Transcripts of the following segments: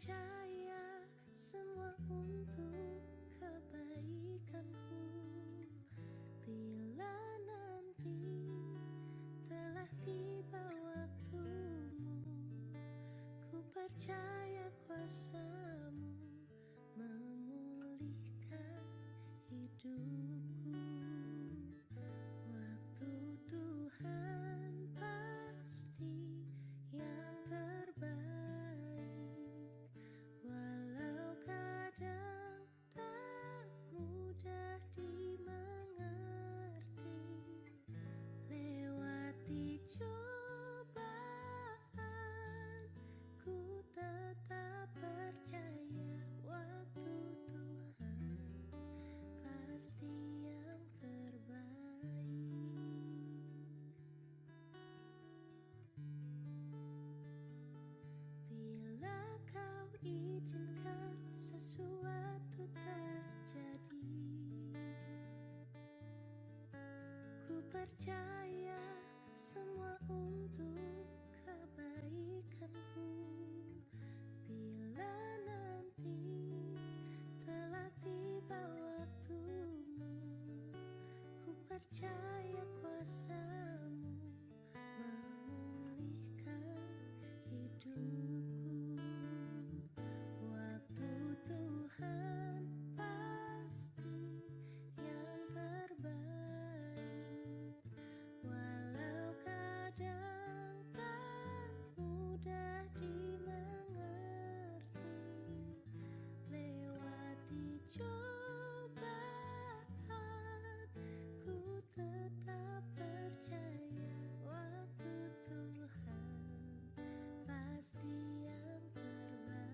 percaya semua untuk kebaikanku. Bila nanti telah tiba waktumu, ku percaya kuasamu memulihkan hidupku. Waktu Tuhan pasti yang terbaik, walau kadang tak mudah dimengerti. Lewati cobaan, ku tetap percaya waktu Tuhan pasti yang terbaik. Bila kau izinkan sesuatu terjadi, ku percaya semua untuk kebaikanku. Bila nanti telah tiba waktumu, ku percaya kuasamu memulihkan hidupku. Waktu Tuhan pasti yang terbaik, walau kadang tak mudah dimengerti. Lewati cobaan, ku tetap percaya waktu Tuhan pasti yang terbaik.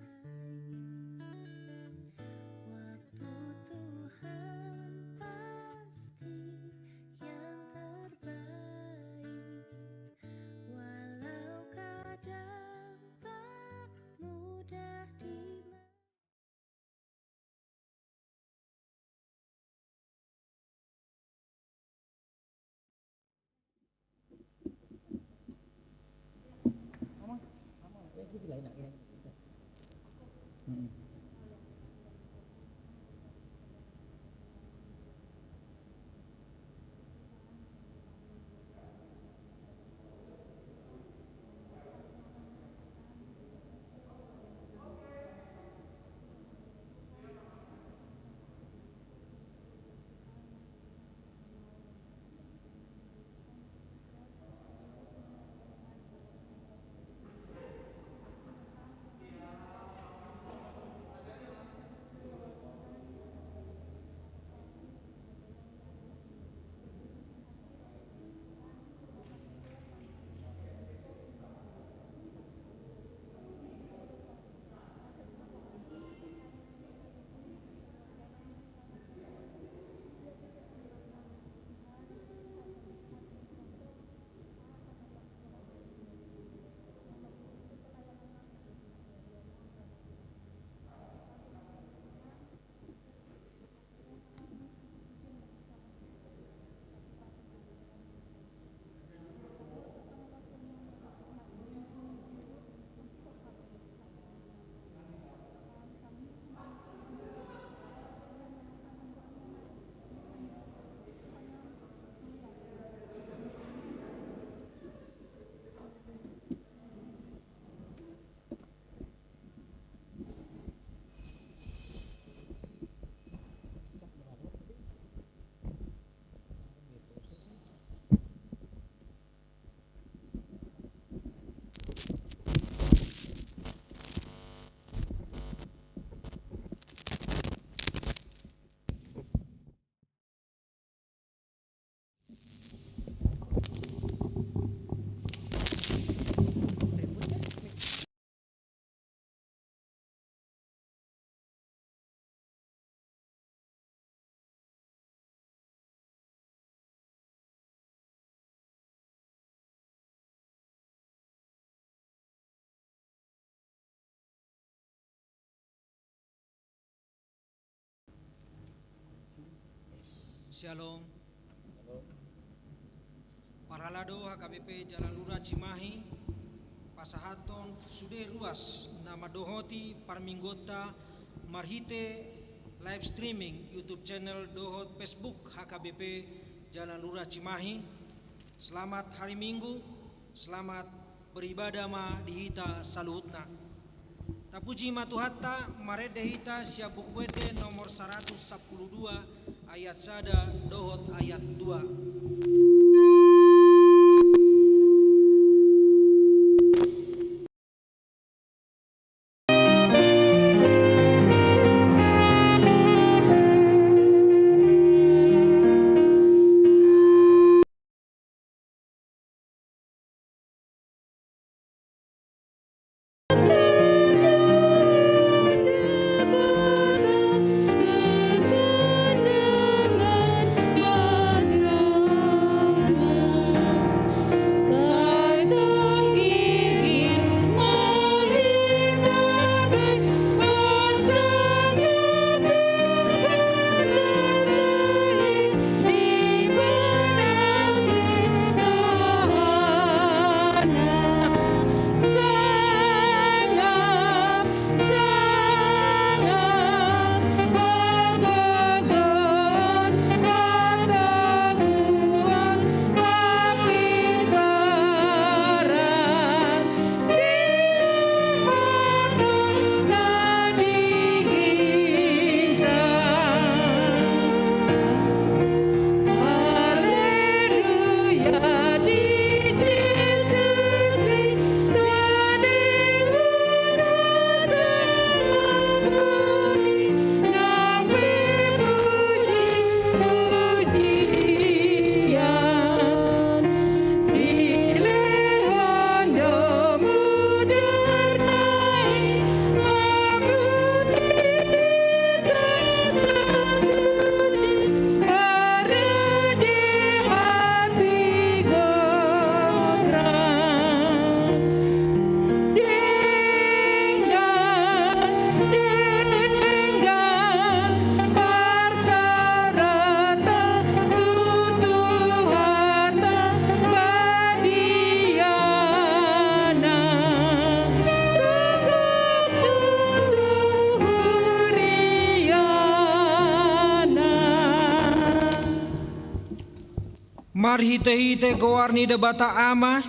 Waktu Tuhan pasti yang terbaik, walau kadang tak mudah dimengerti. Shalom. Paralado HKBP Jalan Lurah Cimahi, Pasahaton tahun sudah ruas nama dohoti parminggota marhite live streaming YouTube channel dohot Facebook HKBP Jalan Lurah Cimahi. Selamat hari Minggu, selamat beribadah ma dihita saluhutna. Tapuji matuhatta marede hita syabukwede nomor 112 ayat sada dohot ayat 2. Marhite-hite gowarni debata ama,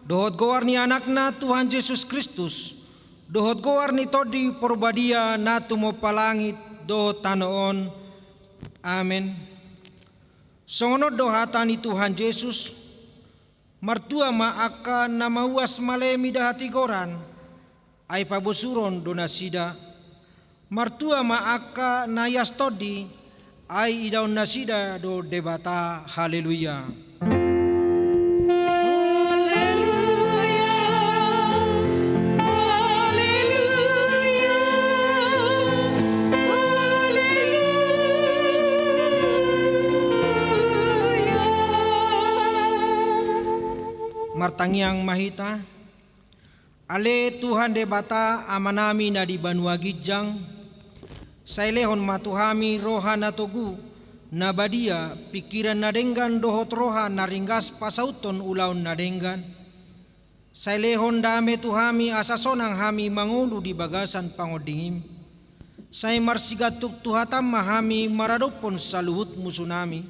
dohot gowarni anakna Tuhan Yesus Kristus, dohot gowarni todi porbadia natu mo palangit dohot tanoon. Amen. Songonod dohatani Tuhan Yesus, martua maaka namawas malemi dahati goran, ay pabosuron donasida, martua maaka nayas todi, ay idaun nasida do debata. Haleluya. Martangyang mahita, ale Tuhan debata amanami na di Banua Gijang, sailehon matuhami roha na togu na badia pikiran na denggan dohot roha na ringgas pasauton ulaun na denggan. Sailehon dame tuhami asasonang hami mangulu di bagasan pangodingim. Say marsigatuk tuhatam mahami maradopon sa luhut musunami.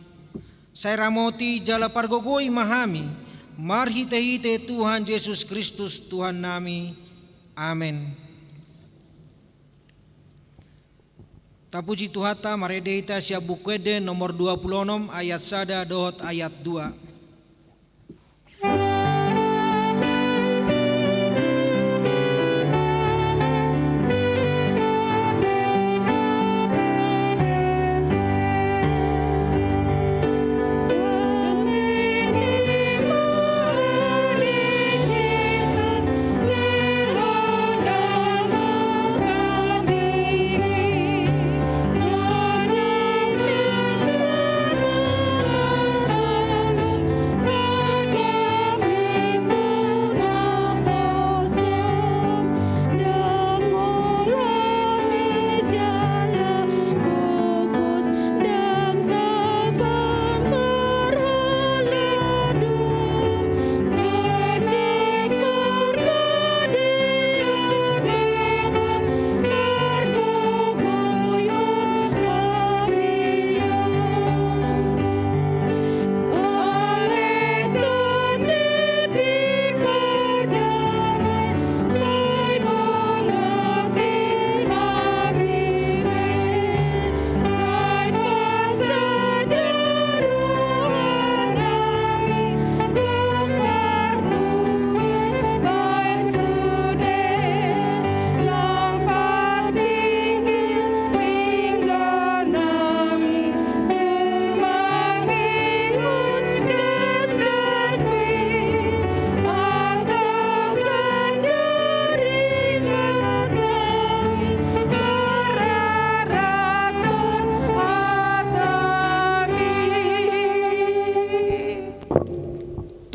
Say ramoti jala pargogoy mahami marhite-hite Tuhan Yesus Kristus Tuhan nami. Amen. Tapuji Tuhata maredehita syabukwede nomor 26 ayat sada dohot ayat 2.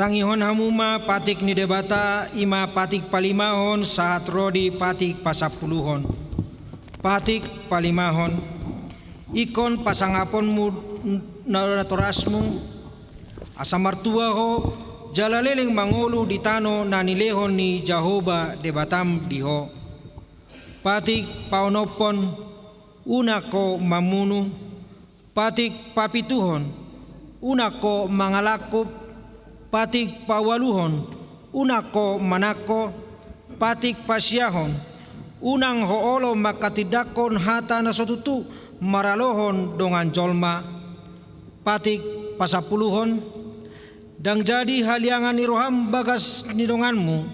Martangihon hamuma patik ni debata ima patik palimahon saat rodi patik pasapuluhon. Patik palimahon ikon pasangaponmu natorasmu asa martua ho jalaleleng mangolu di tano na nilehon ni Jahoba debatam diho. Patik paonopon unako mamunu patik papituhon unako mangalakop patik pawaluhon unako manako patik pasyahon unang hoolo makatidakon hata na sotutu maralohon dongan jolma. Patik pasapuluhon dang jadi haliangan ni roham bagas ni donganmu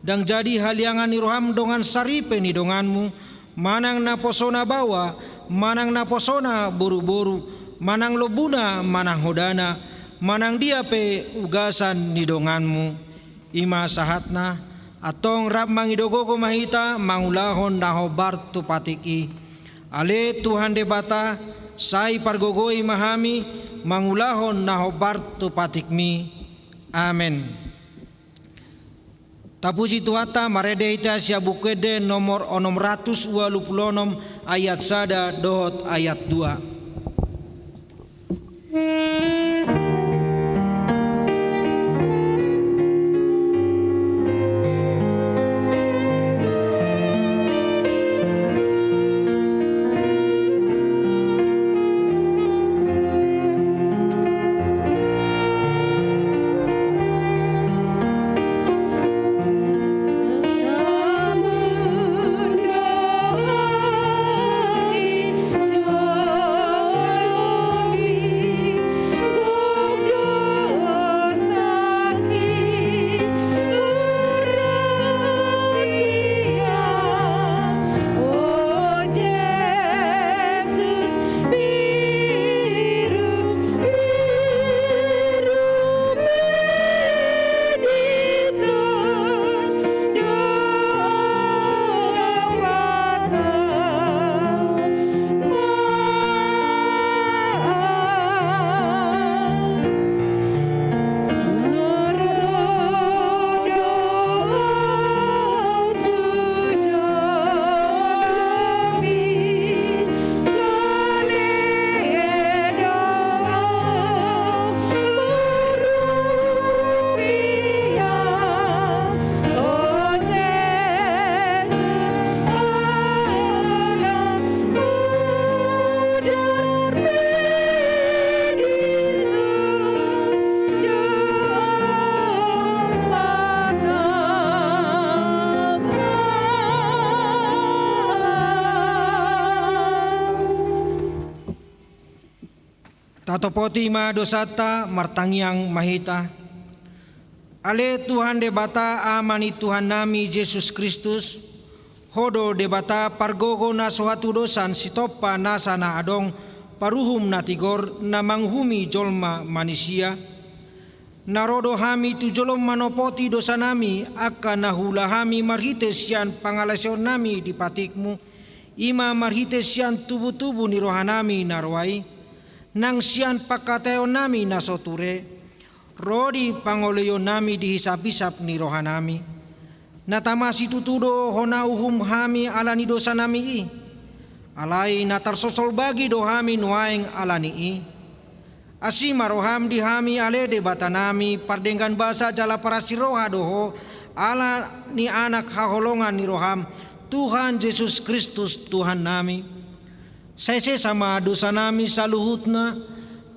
dang jadi haliangan ni roham dongan saripe ni donganmu manang naposona bawa manang naposona buru-buru manang lobuna manang hodana manang dia pe ugasan ni donganmu ima sahatna atong rap mangidogogo mahita mangulahon nahobar tu patiki ale Tuhan debata sai pargogoi mahami mangulahon nahobar tu patikmi. Amen. Tapuji Tuhata marede ita sia bukede nomor 626 ayat sada dohot ayat 2. Tatopoti ma dosata martangiang mahita. Ale Tuhan debata amani Tuhan nami Yesus Kristus. Hodo debata pargogo na suatu dosan sitopa nasa na adong paruhum na tigor na manghumi jolma manusia. Narodo hami tu jolom manopoti dosa nami akan nahula hami marhites yan pangalasyon nami di patikmu. Ima marhites yan tubuh-tubuh ni rohanami narwai. Nang siyan pakateo nami nasoture, rodi pangoleyo nami dihisap-hisap ni rohanami. Natamasi tutudo hona uhum hami alani dosa nami i. Alai natarsosol bagi dohami nuaing alani i. Asima roham dihami ale debata nami pardenggan basa jala parasiroha doho ala ni anak haholongan ni roham Tuhan Yesus Kristus Tuhan nami. Sese sama dosa nami saluhutna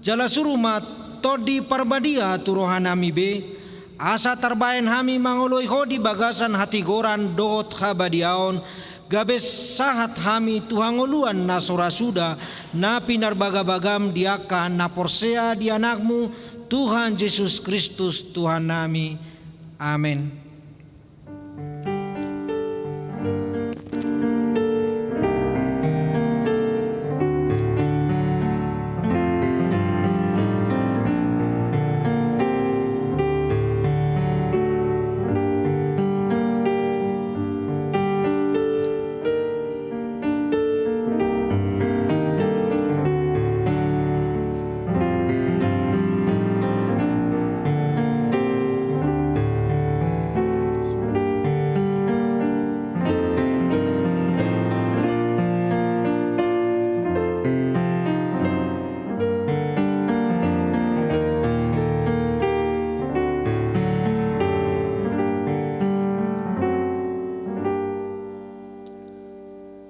jala surumat todi parbadia tu rohanami be asa tarbaen hami mangoloi hodi bagasan hati goran dohot habadiaon gabes sahat hami tuhangoluan na sorasuda na pinarbagabagam diaka na porsea di anakmu Tuhan Yesus Kristus Tuhan nami. Amen.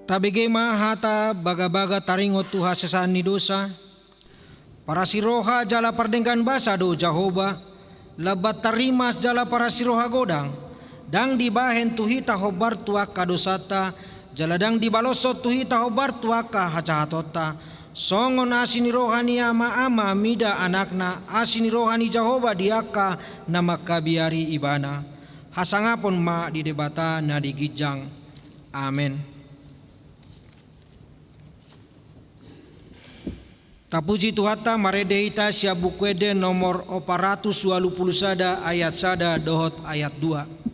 Tabege mahata baga-baga taringot tuha sesani dosa. Para siroha jala pardenggan basa do Jahoba. Lebat tarimas jala para siroha godang. Dang dibahen tuhita hobar tuaka dosata. Jala dang dibalosot tuhita hobar tuaka hacahatota. Songon asini rohani ama mida anakna. Asini rohani Jahoba diaka nama kabiari ibana. Hasangapon ma di debata na digijang. Amen. Tapuji Tuhata maredeita siabukwede nomor 420 sada ayat sada dohot ayat 2.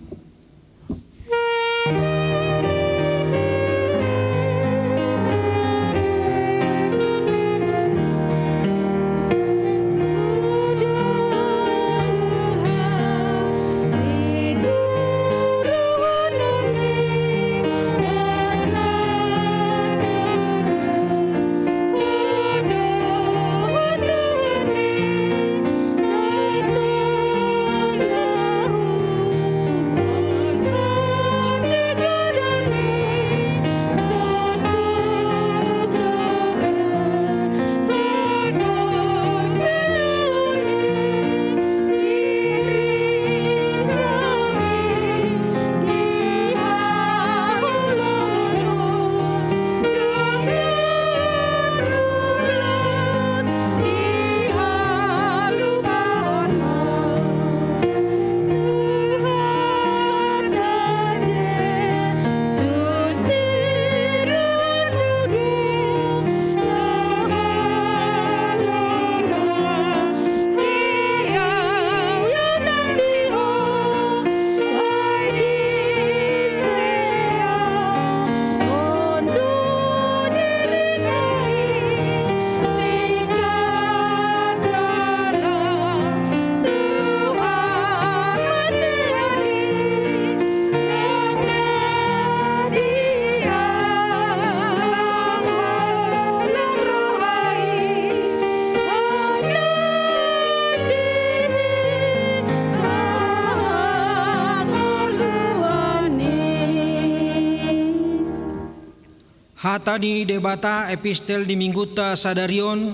Hatani debata epistel di mingguta sadarion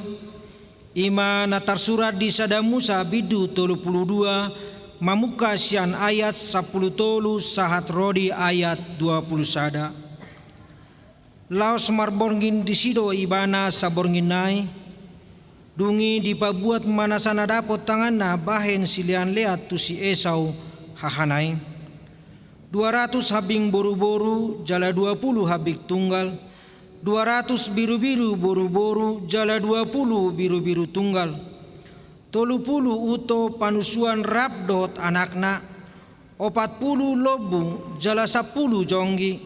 ima natar surat di sada Musa bidu 32 mamuka sian ayat 10 tolu sahat rodi ayat 20 sada. Laos marborngin disido ibana saborngin nai dungi dipabuat manasana dapot tanganna bahen silian leat tu si Esau hahanai 200 habing boru-boru jala 20 habik tunggal 200 biru-biru boru-boru jala 20 biru-biru tunggal 30 uto panusuan rabdot anakna 40 lobu jala 10 jonggi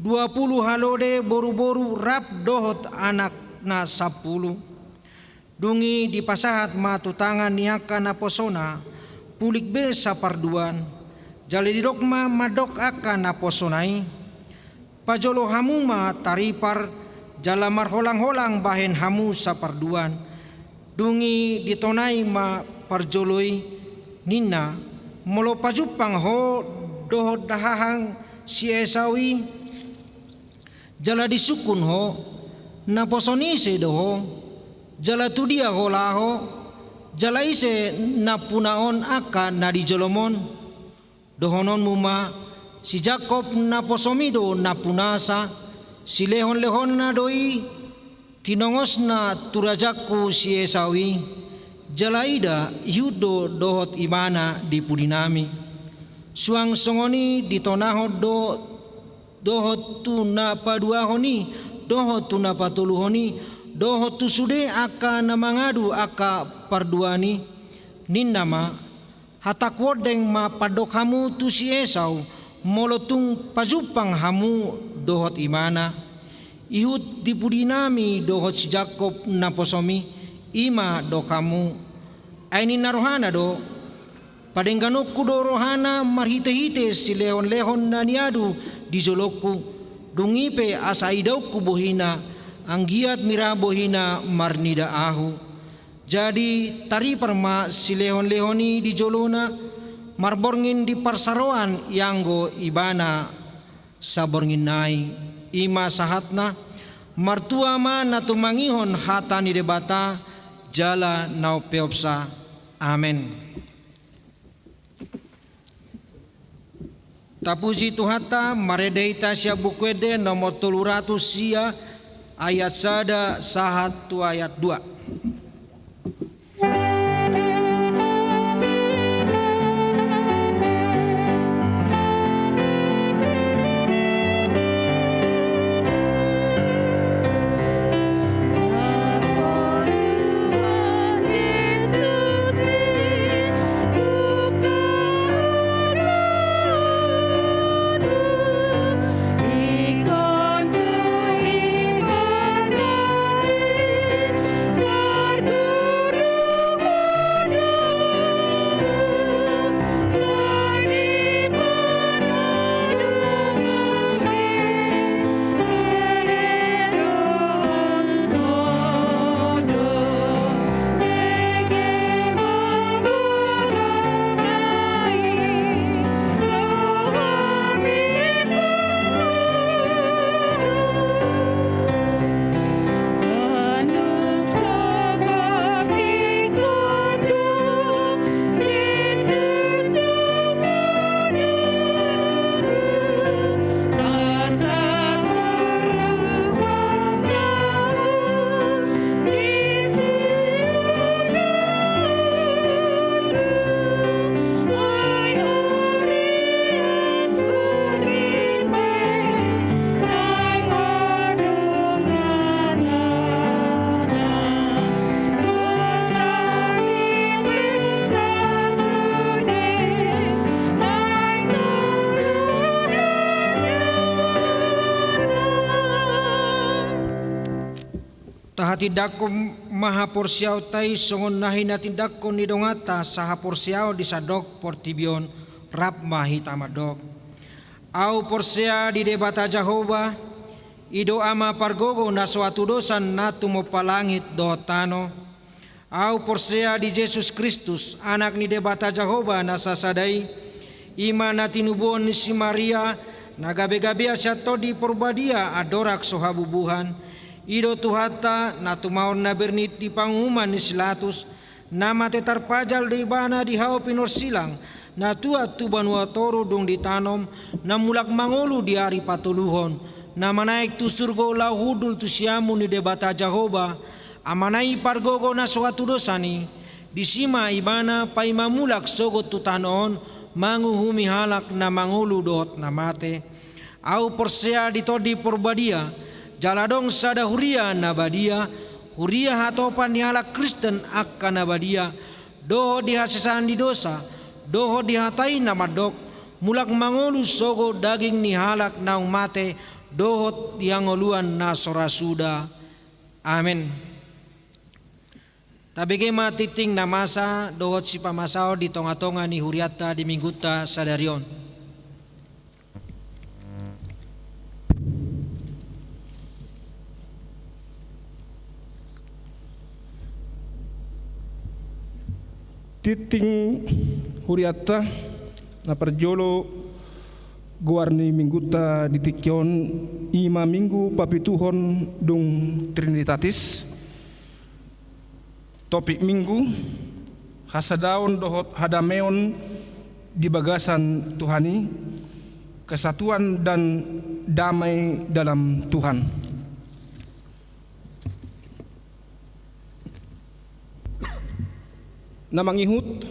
20 halode boru-boru rabdot anakna 10 dungi dipasahat matu tangan niaka naposona pulik be saparduan jali dirokma madok akan naposonai pajolo hamu ma taripar jalamar holang-holang bahen hamu saparduan dungi ditonai ma parjoloi nina molo pajupang ho dohot dahahang si Esawi jala disukun ho naposoni se doho jala tudia ho laho jala ise napunaon akan nadi jolomon dohonon muma si Jakob naposomido napunasa si lehon-lehon na doi tinongos na turajaku si Esawi jalaida yudo dohot imana di pudinami suang songoni ditonahot dohot tu na paduahoni dohot tu na patuluhoni dohot tu sude aka namangadu aka parduani ninnama hatak wodeng ma padok hamu tu si Esau molotung pajupang hamu dohot imana ihut dipudinami dohot si Jakob naposomi ima do kamu aini narohana do padengganokku do rohana marhite-hite si lehon-lehon na niadu di jolokku dungipe asa idauku bohina anggiat mira bohina marnida ahu jadi tari perma si lehon-lehoni di jolona marborngin di parsaroan yanggo ibana saborngin nai ima sahatna martua ma natu mangihon hata ni debata jala nau peopsa. Amen. Tapuji Tuhata maredeita sia bukwede nomor 300 sia ayat sada sahat tu ayat 2. Tahati maha porsiao tai songon nahi natindakko ni dongata saha porsiao disadok portibion rap mahi tamadok. Au porsea di debata Jehova ido ama pargogo na suatu dosan natu mo palangit dotano. Au porsea di Yesus Kristus anak ni debata Jehova na sasadai ima natinubon ni si Maria nagabe-gabe asyato di porbadia adorak sohabubuhan. Ido Tuhata na tumaon na bernit di panguman ni Silatus na matetar pajal di bana di hao pinor silang na tuat tuban watoro dong ditanom na mulak mangolu di hari patuluhon na manaik tu surgo lahudul tu siamu ni debata Jehova amanai pargogo na suatu dosani disima ibana paimamulak sogot tu tanon manguhumi halak na mangolu dot na mate au porsea ditodi porbadia jaladong sada huria nabadia huria hatopan nihala Kristen akan nabadia doho dihasesan di dosa doho dihatai namadok mulak mangolu sogo daging nihalak naung mate dohot diangoluan na sorasuda. Amen. Tabege matiting na masa dohot si pamasao di tonga-tonga ni huriata di mingguta sadarion. Titing huriata na perjolo guarni mingguta ditikyon ima minggu papituhon dung Trinitatis. Topik minggu hasadaon dohot hadameon di bagasan Tuhani, kesatuan dan damai dalam Tuhan. Namangihut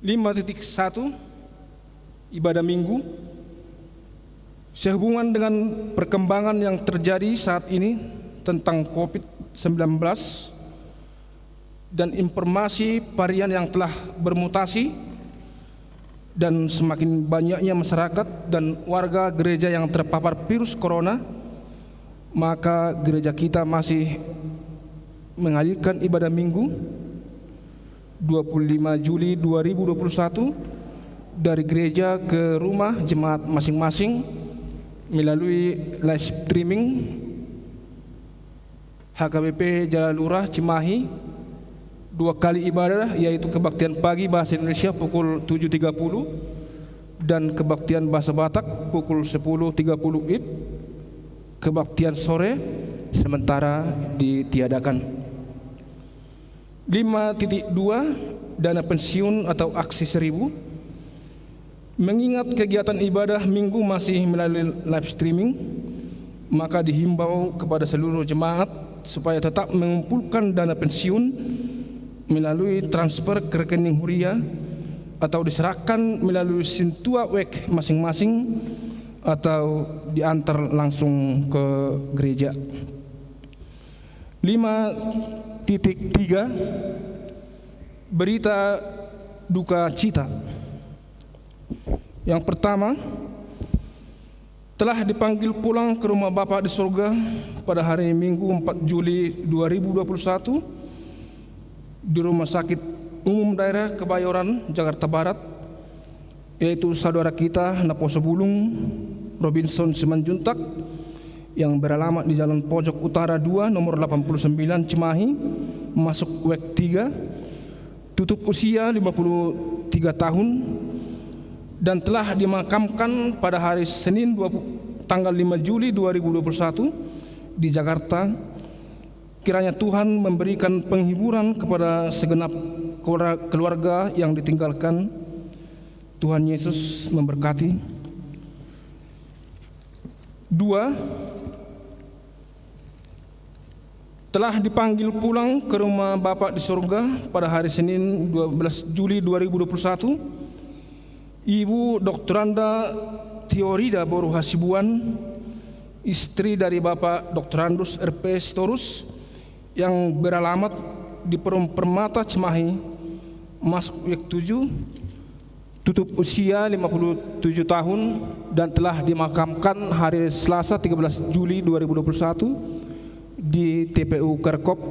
5.1 ibadah minggu sehubungan dengan perkembangan yang terjadi saat ini tentang COVID-19 dan informasi varian yang telah bermutasi dan semakin banyaknya masyarakat dan warga gereja yang terpapar virus corona, maka gereja kita masih menghadirkan ibadah minggu 25 Juli 2021 dari gereja ke rumah jemaat masing-masing melalui live streaming HKBP Jalan Lurah Cimahi 2 kali ibadah, yaitu kebaktian pagi bahasa Indonesia pukul 7.30 dan kebaktian bahasa Batak pukul 10.30 IP. Kebaktian sore sementara ditiadakan. 5.2 dana pensiun atau aksi 1000. Mengingat kegiatan ibadah minggu masih melalui live streaming, maka dihimbau kepada seluruh jemaat supaya tetap mengumpulkan dana pensiun melalui transfer ke rekening Huria atau diserahkan melalui Sintua Wek masing-masing atau diantar langsung ke gereja. 5.3 berita duka cita. Yang pertama, telah dipanggil pulang ke rumah Bapa di surga pada hari Minggu 4 Juli 2021 di Rumah Sakit Umum Daerah Kebayoran, Jakarta Barat, yaitu saudara kita Naposo Bulung Robinson Simanjuntak yang beralamat di Jalan Pojok Utara 2 nomor 89 Cimahi, masuk WEK 3, tutup usia 53 tahun, dan telah dimakamkan pada hari Senin tanggal 5 Juli 2021 di Jakarta. Kiranya Tuhan memberikan penghiburan kepada segenap keluarga yang ditinggalkan. Tuhan Yesus memberkati. 2. Telah dipanggil pulang ke rumah Bapa di surga pada hari Senin 12 Juli 2021 Ibu Doktoranda Theorida Boru Hasibuan, istri dari Bapak Doktorandus RP Sitorus yang beralamat di Perum Permata Cimahi, masuk WEK 7, tutup usia 57 tahun, dan telah dimakamkan hari Selasa 13 Juli 2021 di TPU Kerkop.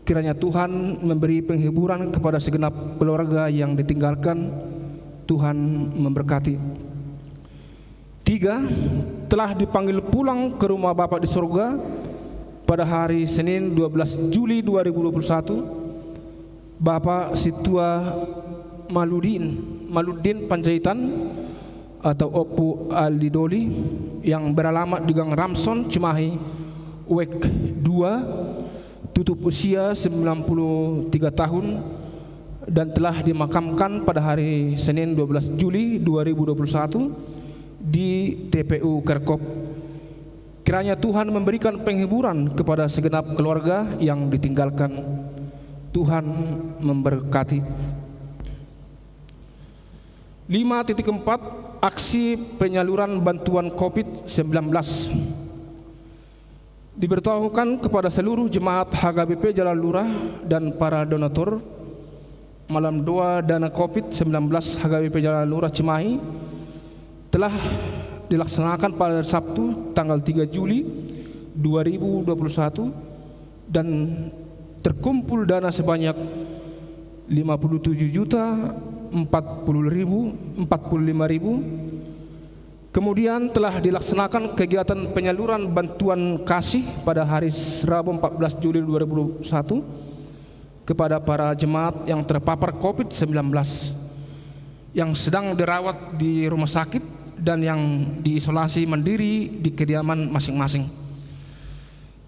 Kiranya Tuhan memberi penghiburan kepada segenap keluarga yang ditinggalkan. Tuhan memberkati. 3. Telah dipanggil pulang ke rumah Bapa di surga pada hari Senin 12 Juli 2021 Bapak Situa Maludin Panjaitan atau Opu Alidoli yang beralamat di Gang Ramson Cimahi, WEK 2, tutup usia 93 tahun, dan telah dimakamkan pada hari Senin 12 Juli 2021 di TPU Kerkop. Kiranya Tuhan memberikan penghiburan kepada segenap keluarga yang ditinggalkan. Tuhan memberkati. 5.4 Aksi penyaluran bantuan COVID-19. Diberitahukan kepada seluruh jemaat HKBP Jalan Lurah dan para donatur, malam doa dana COVID-19 HKBP Jalan Lurah Cimahi telah dilaksanakan pada Sabtu tanggal 3 Juli 2021 dan terkumpul dana sebanyak 57.045.000. Kemudian telah dilaksanakan kegiatan penyaluran bantuan kasih pada hari Rabu 14 Juli 2021 kepada para jemaat yang terpapar COVID-19 yang sedang dirawat di rumah sakit dan yang diisolasi mandiri di kediaman masing-masing.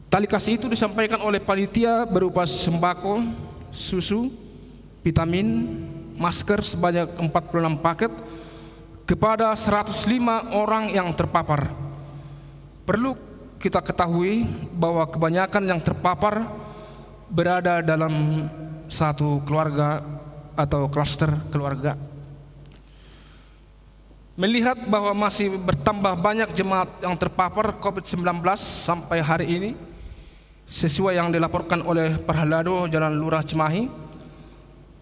Tali kasih itu disampaikan oleh panitia berupa sembako, susu, vitamin, masker sebanyak 46 paket kepada 105 orang yang terpapar. Perlu kita ketahui bahwa kebanyakan yang terpapar berada dalam satu keluarga atau klaster keluarga. Melihat bahwa masih bertambah banyak jemaat yang terpapar COVID-19 sampai hari ini, sesuai yang dilaporkan oleh Perhelado Jalan Lurah Cimahi,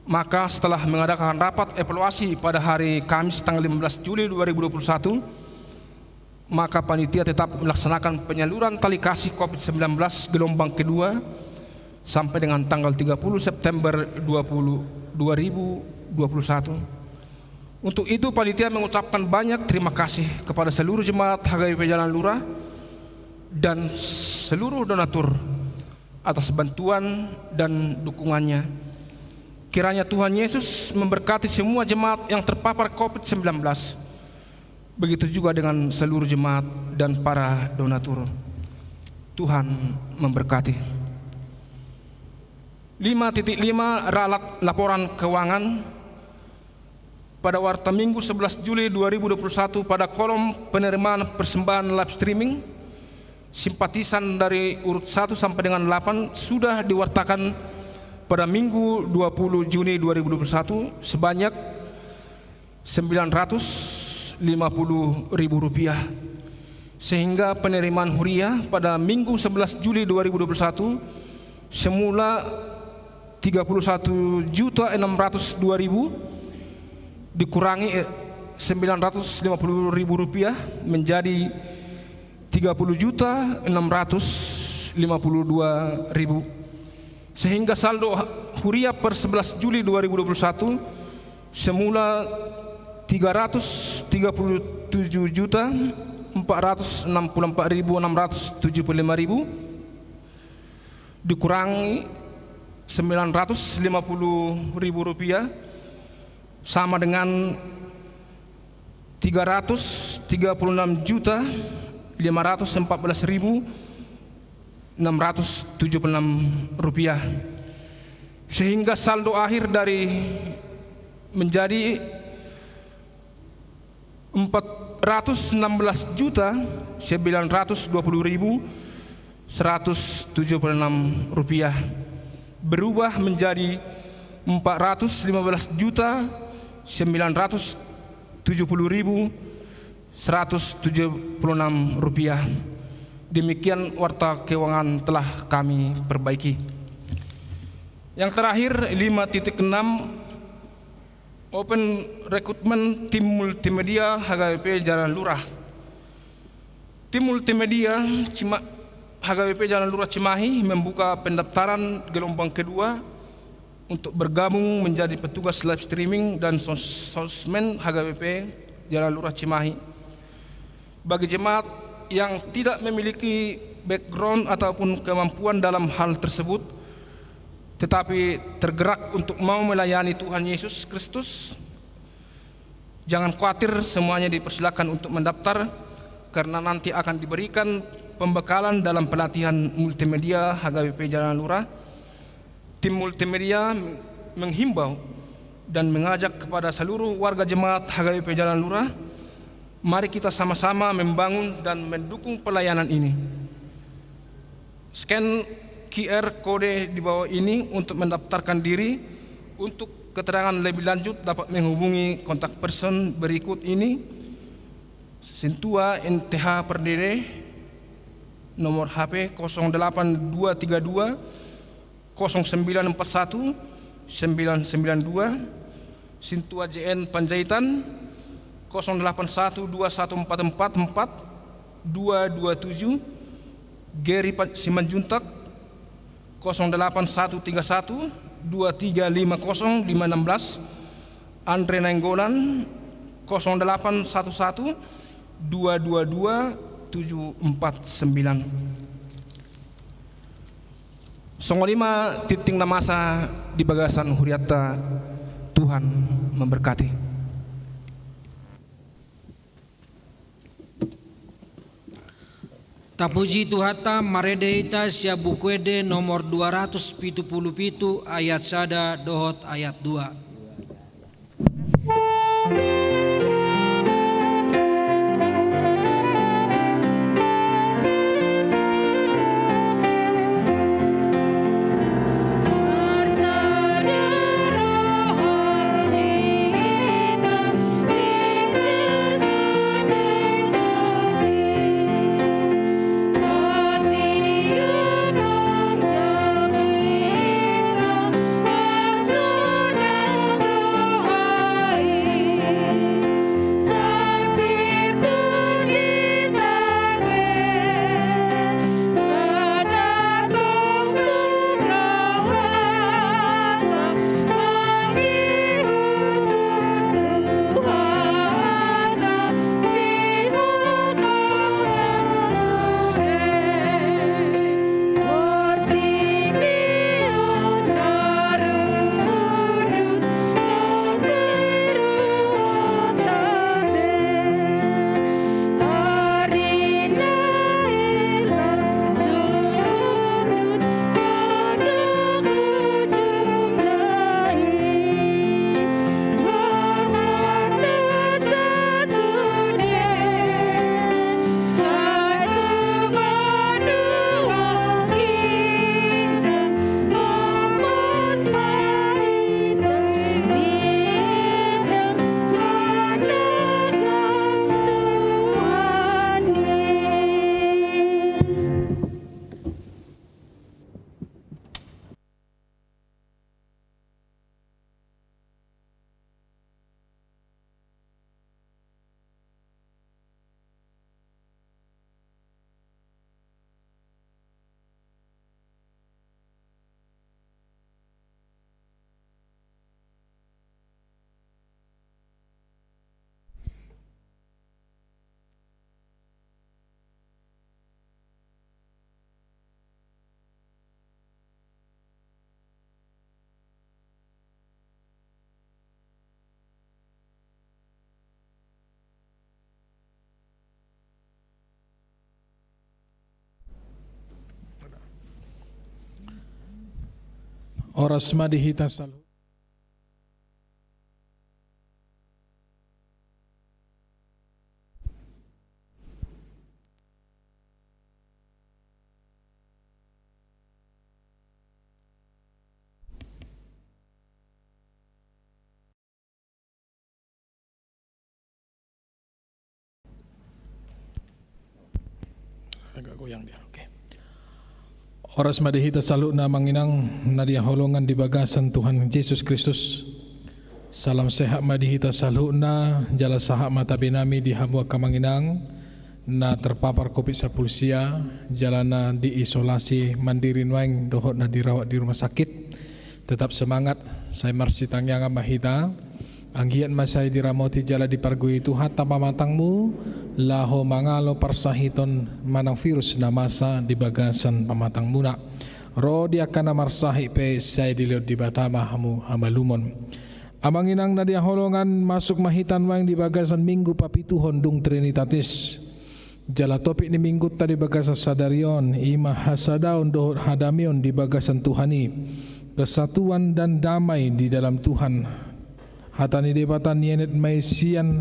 maka setelah mengadakan rapat evaluasi pada hari Kamis tanggal 15 Juli 2021, maka panitia tetap melaksanakan penyaluran tali kasih COVID-19 gelombang kedua sampai dengan tanggal 30 September 2021. Untuk itu panitia mengucapkan banyak terima kasih kepada seluruh jemaat HKBP Jalan Lurah dan seluruh donatur atas bantuan dan dukungannya. Kiranya Tuhan Yesus memberkati semua jemaat yang terpapar COVID-19. Begitu juga dengan seluruh jemaat dan para donatur. Tuhan memberkati. 5.5 Ralat laporan keuangan pada Warta Minggu 11 Juli 2021 pada kolom penerimaan persembahan live streaming, simpatisan dari urut 1 sampai dengan 8 sudah diwartakan pada Minggu 20 Juni 2021 sebanyak Rp950.000, sehingga penerimaan huriah pada Minggu 11 Juli 2021 semula Rp31.602.000 dikurangi Rp950.000 menjadi Rp30.652.000, sehingga saldo huriah per 11 Juli 2021 semula Rp367.464.675 dikurangi Rp950.000 sama dengan Rp336.514.676, sehingga saldo akhir dari menjadi Rp416.920.176, berubah menjadi Rp415.970.176. Demikian warta keuangan telah kami perbaiki. Yang terakhir 5.6 Open Recruitment Tim Multimedia HKBP Jalan Lurah. Tim Multimedia HKBP Jalan Lurah Cimahi membuka pendaftaran gelombang kedua untuk bergabung menjadi petugas live streaming dan sosmed HKBP Jalan Lurah Cimahi. Bagi jemaat yang tidak memiliki background ataupun kemampuan dalam hal tersebut, tetapi tergerak untuk mau melayani Tuhan Yesus Kristus, jangan khawatir, semuanya dipersilakan untuk mendaftar, karena nanti akan diberikan pembekalan dalam pelatihan multimedia HKBP Jalan Lurah. Tim multimedia menghimbau dan mengajak kepada seluruh warga jemaat HKBP Jalan Lurah, mari kita sama-sama membangun dan mendukung pelayanan ini. Scan QR kode di bawah ini untuk mendaftarkan diri. Untuk keterangan lebih lanjut dapat menghubungi kontak person berikut ini: Sintua NTH Perdere, nomor HP 08232 0941 992, Sintua JN Panjaitan 08121444227, Geri Simanjuntak 081312350 Andre Nainggolan 0811222749. Songolima titing namasa di bagasan huriata. Tuhan memberkati. Tapuji Tuhata maredeita sia bukuede nomor 277 ayat sada dohot ayat 2. Sudah Oras madihita salu. Agak goyang dia. Oke. Oras madihita salu na manginang nadia holongan di bagasan Tuhan Yesus Kristus. Salam sehat madihita salu na jala sahak mata binami di habua kamanginang na terpapar COVID-19 jalana diisolasi mandiri nuang dohot na dirawat di rumah sakit. Tetap semangat. Saya marsi tangyanga mahita. Anggiat masay diramoti jala dipargui Tuhan tapa matangmu laho mangalo parsahiton manang virus na masa di bagasan pamatang muna ro dia kana marsahi pe say diliot di batama hamu hamalumon amanginang na dia holongan masuk mahitan wang di bagasan minggu papituhon dung Trinitatis jala topik ni minggu tadi bagasan sadarion ima hasadaon dohot hadamion di bagasan Tuhani kesatuan dan damai di dalam Tuhan. Hatani debatan nienet maisian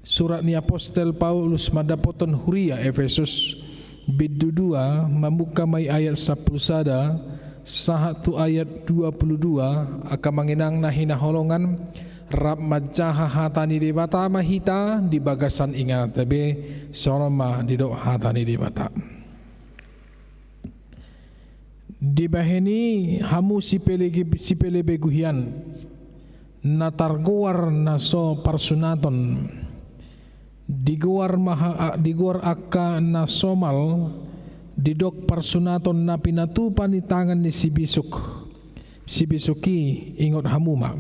surat ni apostel Paulus madapoton huria Efesus biddu 2 membuka mai ayat 10 sada sahatu ayat 22 akan menginang nahina holongan rap majaha hatani debata mahita di bagasan ingat tebe soroma didok hatani debata di baheni hamu sipele beguhian natarguar naso parsunaton diguar akka na somal didok parsunaton na pinatupan ni tangan ni si bisuki ingot hamuma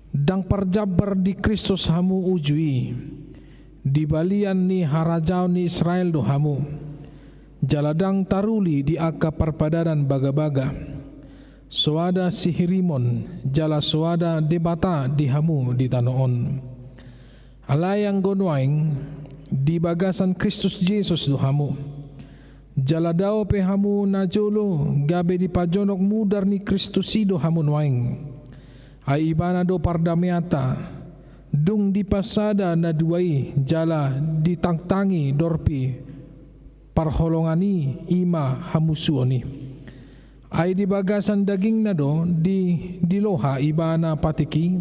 dang parjabar di Kristus hamu ujui di balian ni harajaw ni Israel do hamu jaladang taruli di akka parpadanan baga-baga suada sihirimon jala suada debata di hamu di tanoon alayang gonwaing di bagasan Kristus Yesus do hamu jala dao pe hamu na jolo gabe di pajonok mudar ni Kristus do hamu waing ay ibana do pardamiata dung di pasada na duai jala ditangtangi dorpi parholongani ima hamusuoni ay di bagasan daging na do di loha ibana patiki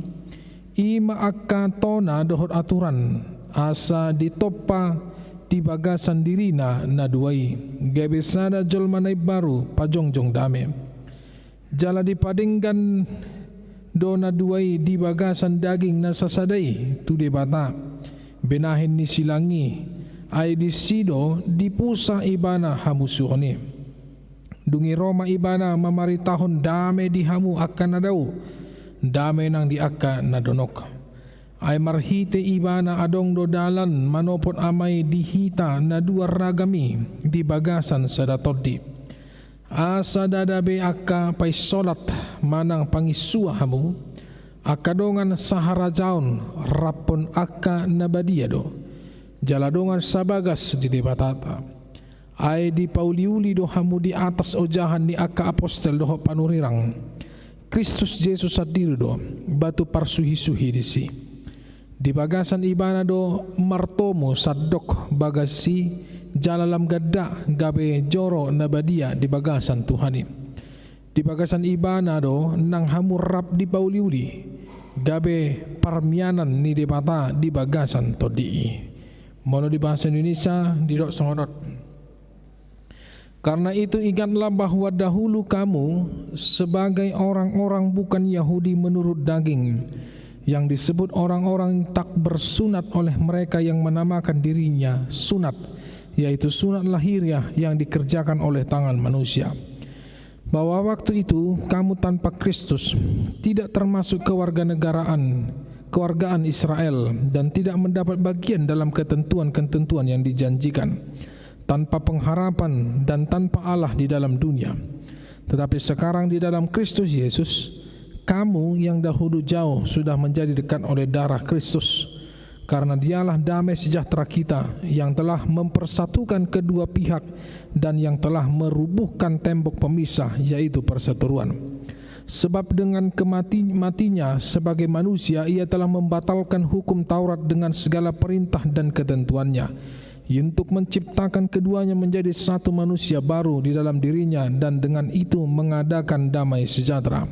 ima akka tona dohot aturan asa di topa di bagasan dirina na duai gebesada jolmanay baru pajongjong dame jala di padinggan do na duai di bagasan daging na sasaday tu di bata benahin ni silangi ay di sido di pusa ibana hamusuoni dungi Roma ibana mamaritahon dame di hamu akan na daw dame nang di akka na donok ay marhite ibana adong do dalan manopot amay dihita na duar ragami di bagasan sa datoddi asa dadabe akka pay solat manang pangisua hamu akadongan sa harajaon rapon akka nabadia do jaladongan sa bagas di debatata ay di pauliuli do hamu di atas ojahan ni akka apostel do panurirang Kristus Yesus sadiri do batu parsuhi-suhi disi di bagasan ibana do martomo sadok bagasi jalalam gadda gabe joro nabadia di bagasan Tuhani di bagasan ibana do nang hamu rap di pauliuli gabe parmianan ni debata di bagasan todii mono di bahasa Indonesia di dok songodot. Karena itu ingatlah bahwa dahulu kamu sebagai orang-orang bukan Yahudi menurut daging yang disebut orang-orang tak bersunat oleh mereka yang menamakan dirinya sunat, yaitu sunat lahiriah yang dikerjakan oleh tangan manusia. Bahwa waktu itu kamu tanpa Kristus tidak termasuk kewargaan Israel dan tidak mendapat bagian dalam ketentuan-ketentuan yang dijanjikan, tanpa pengharapan dan tanpa Allah di dalam dunia. Tetapi sekarang di dalam Kristus Yesus, kamu yang dahulu jauh sudah menjadi dekat oleh darah Kristus, karena dialah damai sejahtera kita yang telah mempersatukan kedua pihak dan yang telah merubuhkan tembok pemisah, yaitu perseteruan. Sebab dengan matinya sebagai manusia, ia telah membatalkan hukum Taurat dengan segala perintah dan ketentuannya, untuk menciptakan keduanya menjadi satu manusia baru di dalam dirinya, dan dengan itu mengadakan damai sejahtera,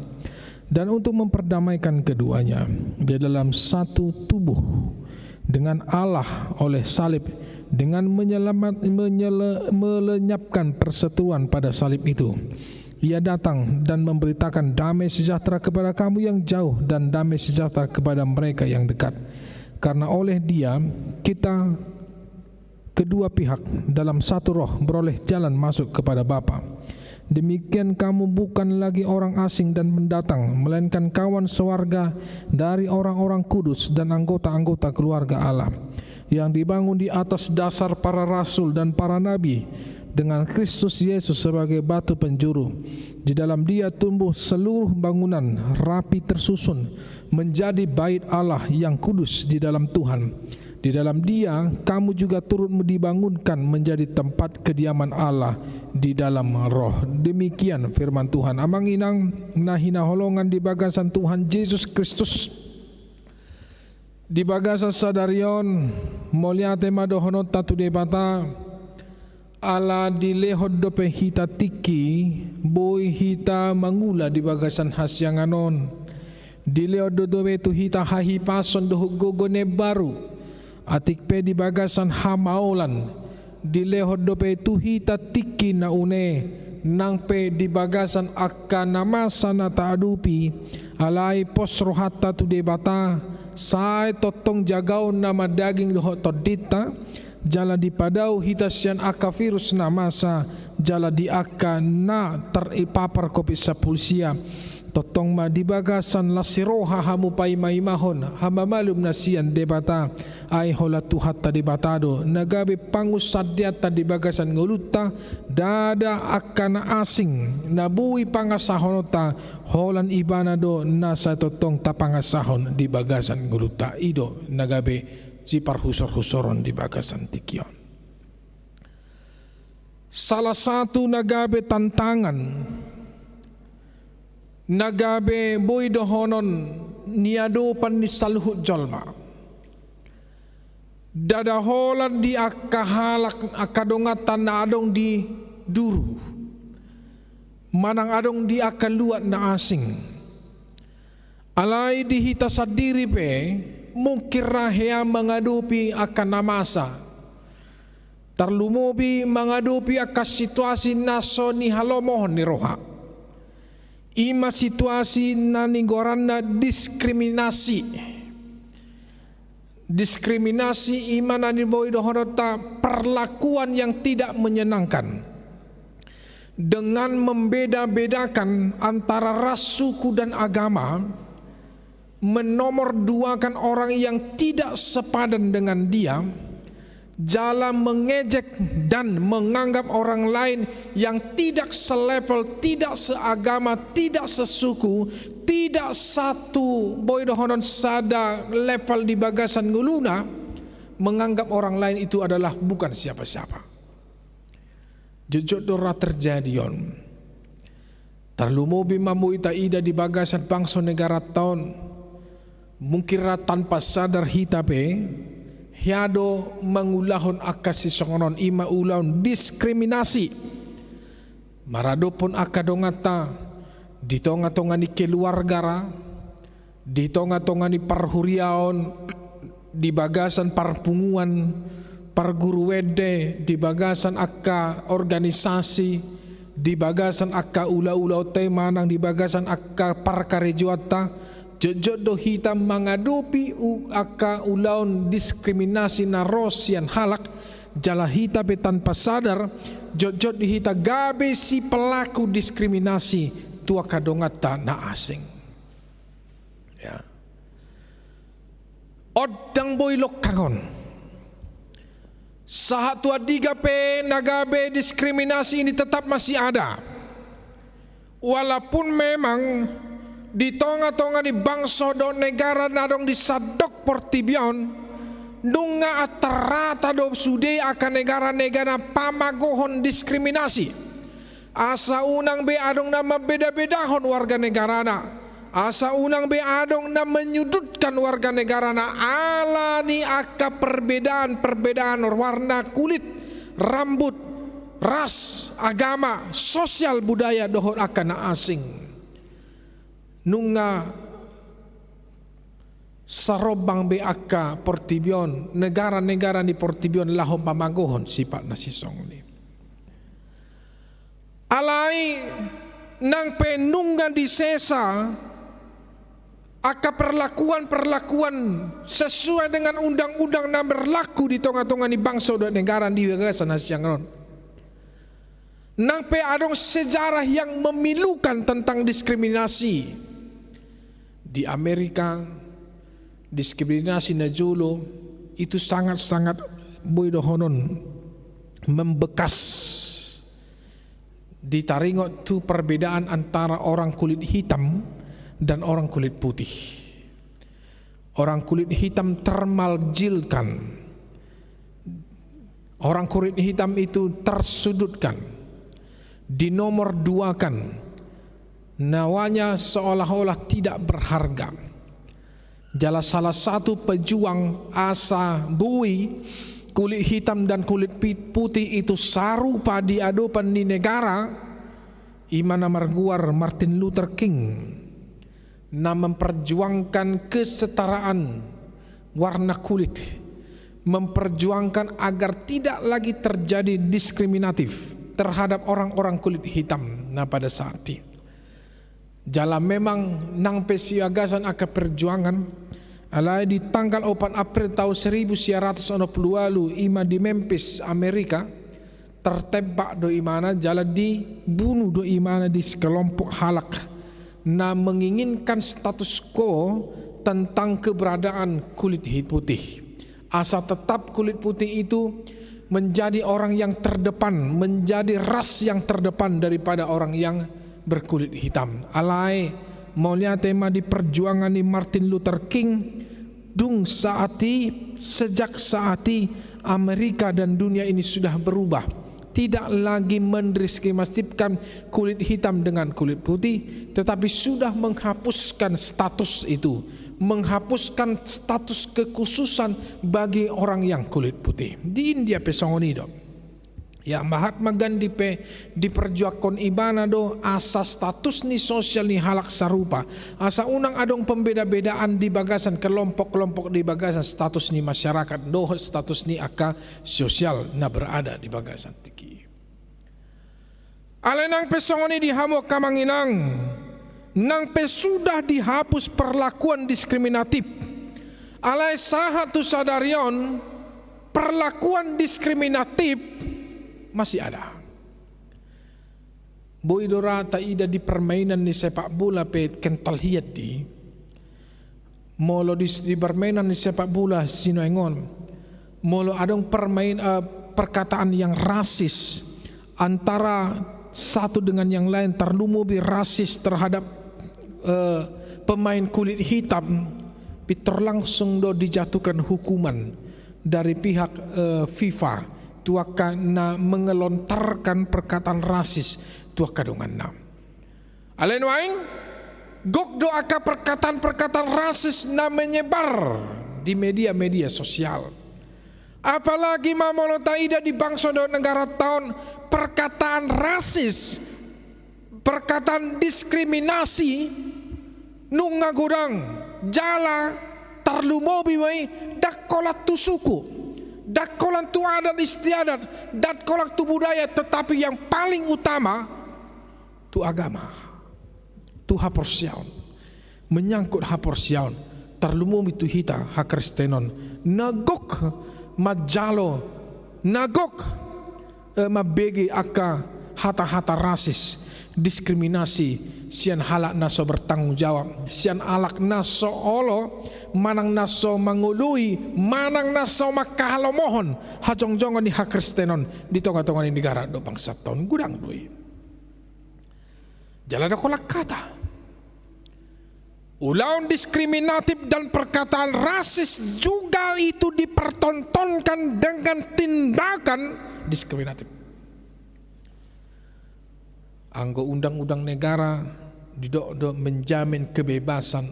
dan untuk memperdamaikan keduanya di dalam satu tubuh dengan Allah oleh salib, dengan melenyapkan perseteruan pada salib itu. Ia datang dan memberitakan damai sejahtera kepada kamu yang jauh dan damai sejahtera kepada mereka yang dekat. Karena oleh Dia kita kedua pihak dalam satu roh beroleh jalan masuk kepada Bapa. Demikian kamu bukan lagi orang asing dan pendatang, melainkan kawan sewarga dari orang-orang kudus dan anggota-anggota keluarga Allah, yang dibangun di atas dasar para rasul dan para nabi, dengan Kristus Yesus sebagai batu penjuru. Di dalam Dia tumbuh seluruh bangunan rapi tersusun menjadi bait Allah yang kudus di dalam Tuhan. Di dalam Dia kamu juga turut dibangunkan menjadi tempat kediaman Allah di dalam roh. Demikian firman Tuhan. Amang inang nahina holongan di bagasan Tuhan Yesus Kristus. Di bagasan sadarion moliate madohonot tatu debata ala dilehod dope hita tiki boy hita mangula di bagasan hasyanganon. Dilehod dope tu hita hahi pason doh gogone baru. Atik pe di bagasan hamaulan dilehod dope tuhita tiki na une nang pe di bagasan akka namasa na taadupi alai posrohata tu debata sai totong jagaw na madaging doho todita jala di padau hitasyan akka virus namasa jala di akka na teripapar kopi sa pulsia totong ma di bagasan lasiroha hamu pay maimahon hamamalum na siyan debata ay holatuhat ta debatado nagabi pangusadyat ta di bagasan nguluta dada akana asing nabuhi pangasahon ta holan ibanado nasa totong tapangasahon di bagasan nguluta ido nagabi si parhusor-husoron di bagasan tikyon. Salah satu nagabi tantangan nagabe boy dohonon niado pan ni salhut jolma dadaholan di akahalak akadongatan na adong di duru manang adong di akaluat na asing alay di hita sa diri pe mungkin rahya mengadupi akan namasa terlumubi mengadupi akan situasi naso ni halomohon ni roha ima situasi na ninggoran na diskriminasi ima na niboy dohonota perlakuan yang tidak menyenangkan dengan membeda-bedakan antara ras, suku dan agama, menomorduakan orang yang tidak sepadan dengan dia, jala mengejek dan menganggap orang lain yang tidak selevel, tidak seagama, tidak sesuku, tidak satu boy dohonon sada level di bagasan nguluna, menganggap orang lain itu adalah bukan siapa-siapa. Jujur dora terjadi yon. Terlumubi mamu ita ida di bagasan bangsa negara tahun, mungkin tanpa sadar hitape hiado mangulahon akasi songonon ima ulahon diskriminasi marado pun akadongata ditonga-tongani keluarga ditonga-tongani parhuriaon di bagasan parpunguan parguru wede di bagasan akka organisasi di bagasan akka ula-ula temanang di bagasan akka parkarejuata jojodo hitam mengadupi aka ulaun diskriminasi na rosian halak jala hita be tanpa sadar jojod hita gabe si pelaku diskriminasi tua kadongata na asing ya odang boylok kangon saat tua diga pe nagabe diskriminasi ini tetap masih ada walaupun memang di tonga-tonga di bangsa do negara nadong di sadok portibion nunga atarata do sude akan negara-negara pamagohon diskriminasi. Asa unang be adong na mabeda-bedahon warga negarana. Asa unang be adong na menyudutkan warga negarana ala ni aka perbedaan warna kulit, rambut, ras, agama, sosial budaya dohon akan na asing. Nunga sarobang be aka portibion negara-negara ni portibion lahom pamagohon sifat na sisong ni. Alai nang penunggan di sesa aka perlakuan sesuai dengan undang-undang yang berlaku di tengah-tengah ni bangsa dan negara di bagasan nasional. Nang pe adong sejarah yang memilukan tentang diskriminasi di Amerika, diskriminasi najulo itu sangat-sangat boidohonon membekas. Ditaringot tu perbedaan antara orang kulit hitam dan orang kulit putih. Orang kulit hitam termaljilkan. Orang kulit hitam itu tersudutkan, dinomor duakan, nawanya seolah-olah tidak berharga. Jala salah satu pejuang asa bui kulit hitam dan kulit putih itu sarupa di adopan di negara, imana marguar Martin Luther King na memperjuangkan kesetaraan warna kulit, memperjuangkan agar tidak lagi terjadi diskriminatif terhadap orang-orang kulit hitam na pada saat itu. Jala memang nang pesiagasan akan perjuangan alai di tanggal 4 April tahun 1960 ima di Memphis, Amerika tertembak do imana jala dibunuh do imana di sekelompok halak na menginginkan status quo tentang keberadaan kulit putih. Asa tetap kulit putih itu menjadi orang yang terdepan, menjadi ras yang terdepan daripada orang yang berkulit hitam. Alai maunya tema di perjuangan di Martin Luther King dung saati sejak saati Amerika dan dunia ini sudah berubah, tidak lagi mendiskriminasikan kulit hitam dengan kulit putih, tetapi sudah menghapuskan status itu, menghapuskan status kekhususan bagi orang yang kulit putih. Di India pesongonido ya Mahatma Gandhi pe diperjuangkan ibana do asa status ni sosial ni halak sarupa, asa unang adong pembeda-bedaan di bagasan kelompok-kelompok di bagasan status ni masyarakat do status ni aka sosial na berada di bagasan tiki. Alenang pesongoni dihamuk kamanginang nang pe sudah dihapus perlakuan diskriminatif. Alai sahat tu sadarion perlakuan diskriminatif masih ada. Boidora taida di permainan ni sepak bola pe kental hiat di molo di permainan ni sepak bola sinoengon molo adong perkataan yang rasis antara satu dengan yang lain, terlumubi rasis terhadap pemain kulit hitam, Peter langsung do dijatuhkan hukuman dari pihak FIFA tuaka na mengelontarkan perkataan rasis tuaka dongan na. Alen waing gok do aka perkataan rasis na menyebar di media-media sosial. Apalagi mamolo taida di bangsa do negara tahun perkataan rasis, perkataan diskriminasi nunga godang jala tarlumobi mai dakolat tu suku, dakolat tu adat istiadat, dakolat tu budaya, tetapi yang paling utama tu agama, tu haporsiaun, menyangkut haporsiaun, tarlumobi tu hita hakristenon, nagok majalo, nagok mabegi aka hata-hata rasis, diskriminasi, sian halak naso bertanggung jawab, sian alak naso olo, manang naso mangului, manang naso makahalomohon, hajong-jongan di hak Kristenon di tonga-tonga di negara do bangsa tahun gudang doi. Jalan kolak kata. Ulah diskriminatif dan perkataan rasis juga itu dipertontonkan dengan tindakan diskriminatif. Anggo undang-undang negara didok menjamin kebebasan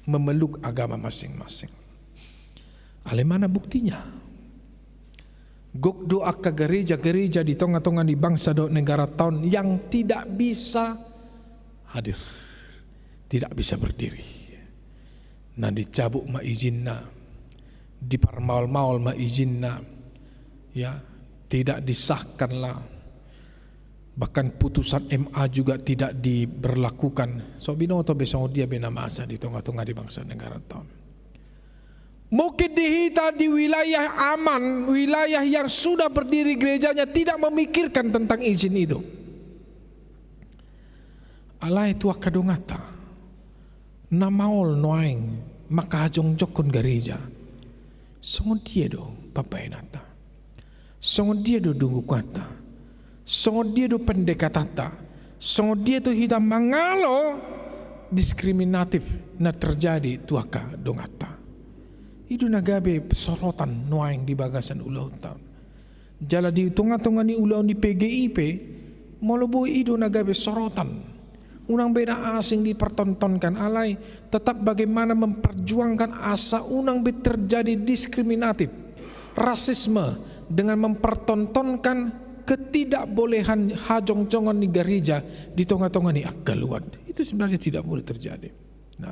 memeluk agama masing-masing. Ale mana buktinya? Gok doa ke gereja-gereja di tengah-tengah di bangsa do negara tahun yang tidak bisa hadir, tidak bisa berdiri. Nah dicabuk ma izinna, diparmaul-maul ma izinna, ya tidak disahkanlah. Bahkan putusan MA juga tidak diberlakukan. So binoto besok dia bena masa di tengah-tengah di bangsa negara tahun. Mungkin dihita di wilayah aman, wilayah yang sudah berdiri gerejanya tidak memikirkan tentang izin itu. Alai tua kadongata, namaol noaing maka jongjokon gereja. Songon dia do papainata, songon dia do dungu kata. Songo dia do pendekatata, songo dia tu hitam mangalo diskriminatif na terjadi tuaka dongata. Itu nagabe sorotan noaing di bagasan ulau tahun. Jala di tengah-tengah ni ulau di PGIP, molobo itu nagabe sorotan. Unang beda asing dipertontonkan alai, tetap bagaimana memperjuangkan asa unang terjadi diskriminatif, rasisme dengan mempertontonkan ketidakbolehan hajong-jongan di gereja di tengah-tengah ni akaluan. Itu sebenarnya tidak boleh terjadi. Nah,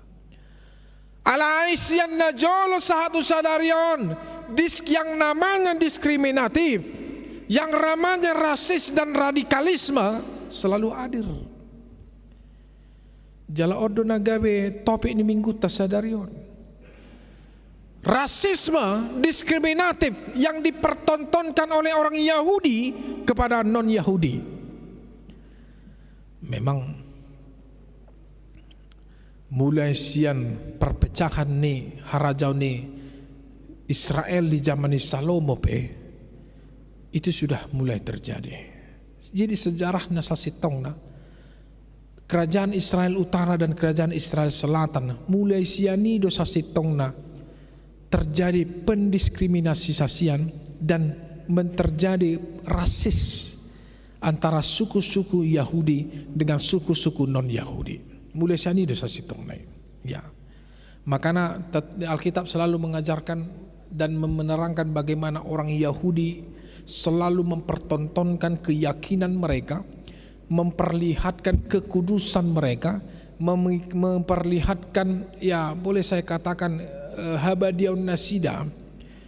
alaisian na jolo satu sadarion yang namanya diskriminatif, yang namanya rasis dan radikalisme selalu hadir. Jala odo nagawe topik ni minggu tasadarion. Rasisme diskriminatif yang dipertontonkan oleh orang Yahudi kepada non-Yahudi. Memang mulai sian perpecahan ni harajau ni Israel di zaman Salomo itu sudah mulai terjadi. Jadi sejarah nasasitong na kerajaan Israel Utara dan kerajaan Israel Selatan mulai siani dosa sitong na terjadi pendiskriminasian dan terjadi rasis antara suku-suku Yahudi dengan suku-suku non-Yahudi. Mulai sani dosa sitong naik. Ya. Makanya Alkitab selalu mengajarkan dan menerangkan bagaimana orang Yahudi selalu mempertontonkan keyakinan mereka, memperlihatkan kekudusan mereka, memperlihatkan ya boleh saya katakan habadiaun nasida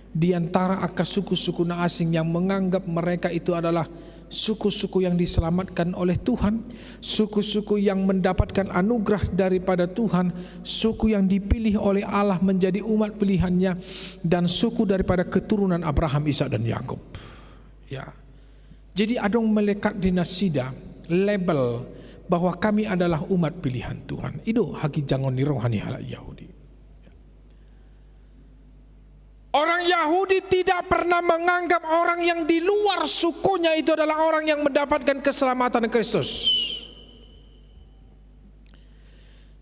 di antara suku-suku asing yang menganggap mereka itu adalah suku-suku yang diselamatkan oleh Tuhan, suku-suku yang mendapatkan anugerah daripada Tuhan, suku yang dipilih oleh Allah menjadi umat pilihannya, dan suku daripada keturunan Abraham, Ishak dan Yakub. Ya. Jadi adong melekat di nasida label bahwa kami adalah umat pilihan Tuhan. Itu haki jangon ni rohani halak Yahudi. Orang Yahudi tidak pernah menganggap orang yang di luar sukunya itu adalah orang yang mendapatkan keselamatan Kristus.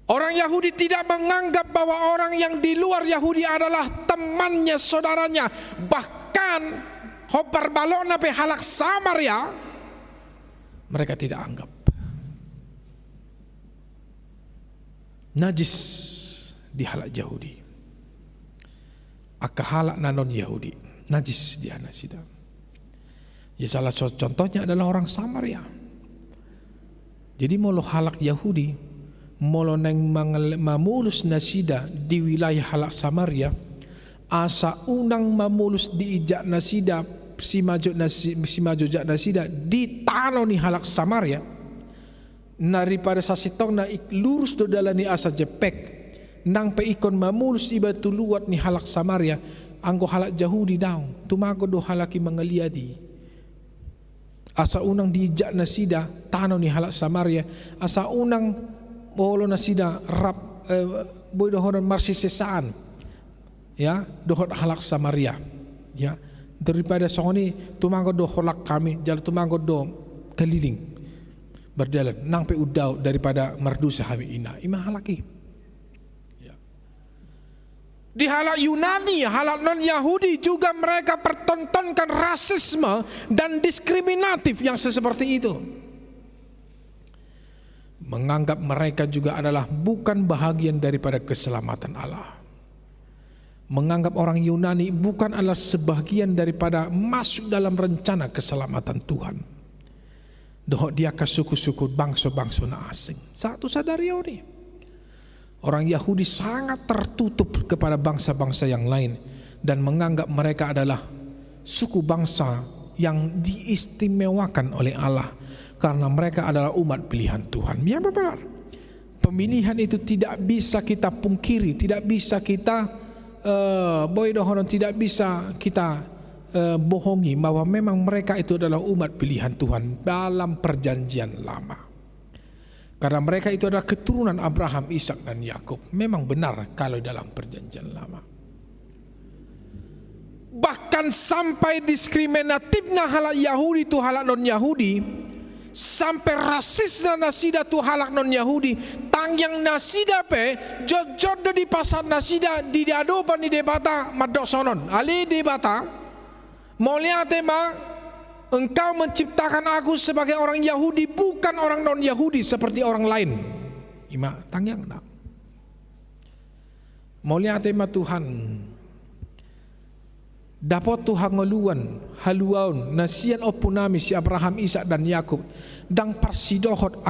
Orang Yahudi tidak menganggap bahwa orang yang di luar Yahudi adalah temannya, saudaranya. Bahkan hopar balona pe halak Samaria mereka tidak anggap. Najis di halak Yahudi. Akahalak nanon Yahudi najis dia nasida. Ya salah contohnya adalah orang Samaria. Jadi molo halak Yahudi molo neng mamulus nasida di wilayah halak Samaria, asa unang mamulus di ijak nasida si maju jak nasida di tanah ni halak Samaria. Daripada sasitong na lurus do dalani asa jepek. Nang peikon mamulus iba tuluat ni halak Samaria, anggo halak Yahudi daw tumago do halaki mangaliadi. Asa unang diijak nasida tano ni halak Samaria, asa unang bolo nasida rap boy dohon marsisesaan, ya dohon halak Samaria, ya daripada songoni tumago do halak kami jal tumago do keliling berdalan nang pe udau daripada merdu sahami ina ima halaki. Di halak Yunani, halak non-Yahudi juga mereka pertontonkan rasisme dan diskriminatif yang seperti itu. Menganggap mereka juga adalah bukan bahagian daripada keselamatan Allah. Menganggap orang Yunani bukan adalah sebahagian daripada masuk dalam rencana keselamatan Tuhan. Dohok dia ke suku-suku bangsa-bangsa asing. Satu sadari ini. Orang Yahudi sangat tertutup kepada bangsa-bangsa yang lain dan menganggap mereka adalah suku bangsa yang diistimewakan oleh Allah karena mereka adalah umat pilihan Tuhan. Ya benar. Pemilihan itu tidak bisa kita pungkiri, tidak bisa kita tidak bisa kita bohongi bahwa memang mereka itu adalah umat pilihan Tuhan dalam perjanjian lama. Karena mereka itu adalah keturunan Abraham, Ishak dan Yakub. Memang benar kalau dalam perjanjian lama. Bahkan sampai diskriminatifnya halak Yahudi itu halak non-Yahudi, sampai rasisnya nasida tu halak non-Yahudi, tangyang nasida pe jod di pasar nasida di adopan di debata madok sonon. Ali debata mulia tema engkau menciptakan aku sebagai orang Yahudi, bukan orang non-Yahudi seperti orang lain. Ima tangyang nak. Mulia tema Tuhan. Dapat Tuhan ngeluan, haluan, nasian opunami si Abraham, Ishak dan Yakub, dang persidohot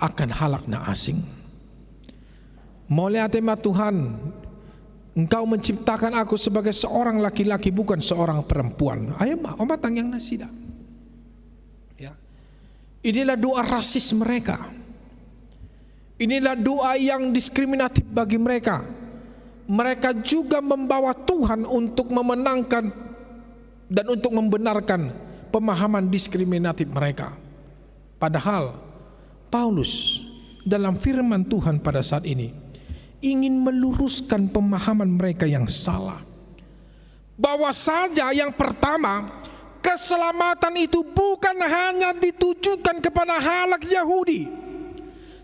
akan halak na asing. Mulia tema Tuhan. Engkau menciptakan aku sebagai seorang laki-laki, bukan seorang perempuan. Ayo mah, omatang yang nasida. Ya. Inilah doa rasis mereka. Inilah doa yang diskriminatif bagi mereka. Mereka juga membawa Tuhan untuk memenangkan dan untuk membenarkan pemahaman diskriminatif mereka. Padahal Paulus dalam firman Tuhan pada saat ini ingin meluruskan pemahaman mereka yang salah. Bahwa saja yang pertama, keselamatan itu bukan hanya ditujukan kepada halak Yahudi,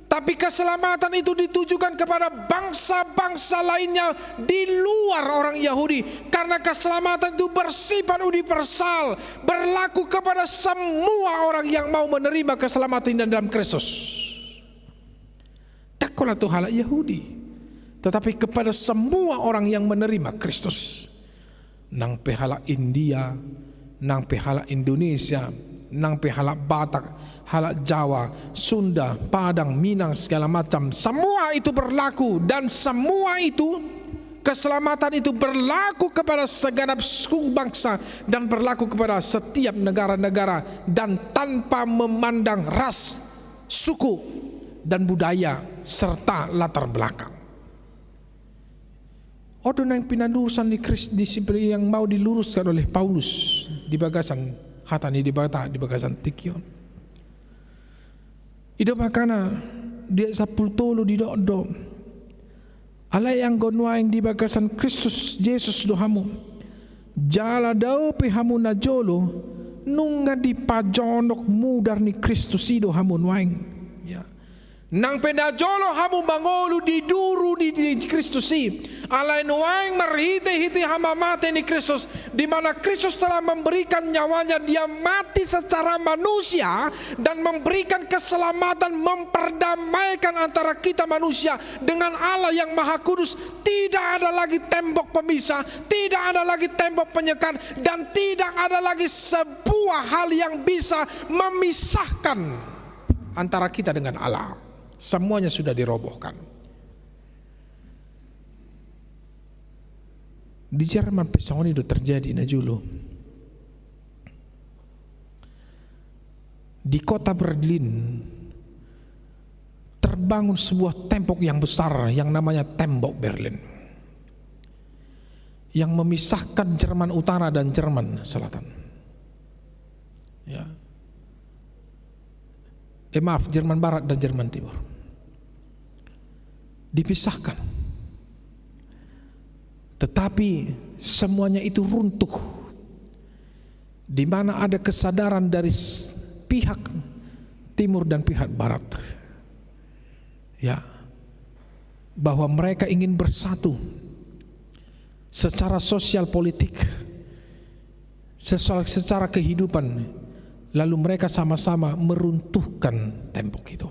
tapi keselamatan itu ditujukan kepada bangsa-bangsa lainnya di luar orang Yahudi. Karena keselamatan itu bersifat universal, berlaku kepada semua orang yang mau menerima keselamatan dalam Kristus. Tak kalah itu halak Yahudi, tetapi kepada semua orang yang menerima Kristus. Nang pehala India, nang pehala Indonesia, nang pehala Batak, halak Jawa, Sunda, Padang, Minang, segala macam. Semua itu berlaku, dan semua itu, keselamatan itu berlaku kepada segenap suku bangsa dan berlaku kepada setiap negara-negara, dan tanpa memandang ras, suku, dan budaya serta latar belakang. Odon yang pinalurusan di Kristus yang mau diluruskan oleh Paulus di bagasan hatani di bagasan Tikion. Ida makana dia sapultolo di do. Alay ang gonwaing di bagasan Kristus Yesus dohamu. Jala daw pe hamu na jolo nunga di pajonok mudar ni Kristus ido hamun waing. Ya. Nang penajolo hamu mangolu di duru di Kristus alay nuaing marhite-hite hama mati ni Kristus, di mana Kristus telah memberikan nyawanya, dia mati secara manusia dan memberikan keselamatan, memperdamaikan antara kita manusia dengan Allah yang Maha Kudus. Tidak ada lagi tembok pemisah, tidak ada lagi tembok penyekat, dan tidak ada lagi sebuah hal yang bisa memisahkan antara kita dengan Allah. Semuanya sudah dirobohkan. Di Jerman pesawat itu terjadi najulu. Di kota Berlin terbangun sebuah tembok yang besar yang namanya Tembok Berlin, yang memisahkan Jerman Utara dan Jerman Selatan. Ya. Maaf, Jerman Barat dan Jerman Timur dipisahkan. Tetapi semuanya itu runtuh di mana ada kesadaran dari pihak timur dan pihak barat, ya, bahwa mereka ingin bersatu secara sosial politik, secara kehidupan, lalu mereka sama-sama meruntuhkan tembok itu.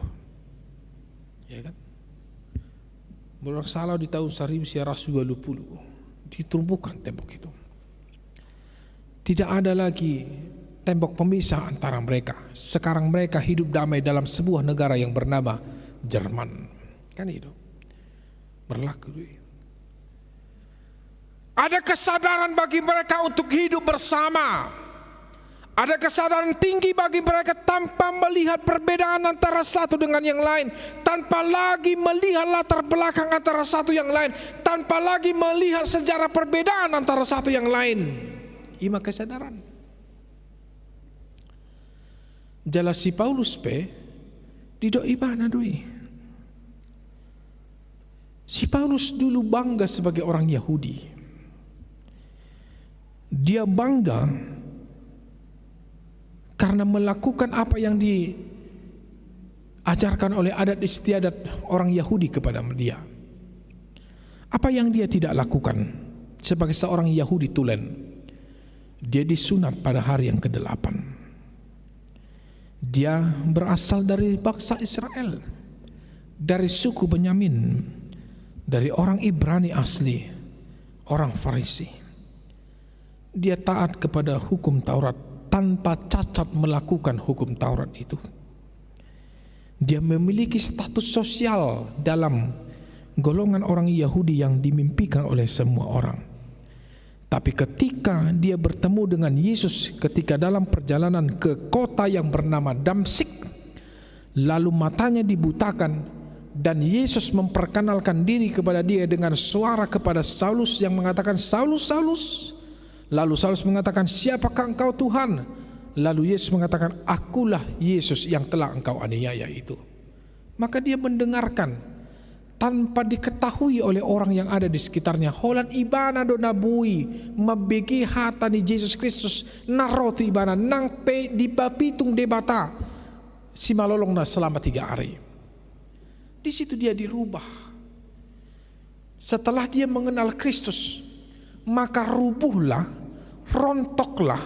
Ya kan? Salah di tahun 1920 ditumbuhkan tembok itu. Tidak ada lagi tembok pemisah antara mereka. Sekarang mereka hidup damai dalam sebuah negara yang bernama Jerman. Kan itu berlaku. Ada kesadaran bagi mereka untuk hidup bersama. Ada kesadaran tinggi bagi mereka tanpa melihat perbedaan antara satu dengan yang lain, tanpa lagi melihat latar belakang antara satu yang lain, tanpa lagi melihat sejarah perbedaan antara satu yang lain. Ima kesadaran. Jelas si Paulus pe didoi bana doi. Si Paulus dulu bangga sebagai orang Yahudi. Dia bangga karena melakukan apa yang diajarkan oleh adat istiadat orang Yahudi kepada dia. Apa yang dia tidak lakukan sebagai seorang Yahudi tulen? Dia disunat pada hari yang ke-8. Dia berasal dari bangsa Israel, dari suku Benyamin, dari orang Ibrani asli, orang Farisi. Dia taat kepada hukum Taurat tanpa cacat melakukan hukum Taurat itu. Dia memiliki status sosial dalam golongan orang Yahudi yang dimimpikan oleh semua orang. Tapi ketika dia bertemu dengan Yesus ketika dalam perjalanan ke kota yang bernama Damsyik, lalu matanya dibutakan dan Yesus memperkenalkan diri kepada dia dengan suara kepada Saulus yang mengatakan, "Saulus, Saulus." Lalu Saulus mengatakan, "Siapakah engkau Tuhan?" Lalu Yesus mengatakan, "Akulah Yesus yang telah engkau aniaya itu." Maka dia mendengarkan tanpa diketahui oleh orang yang ada di sekitarnya. Holan ibana do nabui mabegi hatani Yesus Kristus narotu ibana nang pe di papitung debata si malolong na selama 3 hari. Di situ dia dirubah. Setelah dia mengenal Kristus, maka rubuhlah, rontoklah,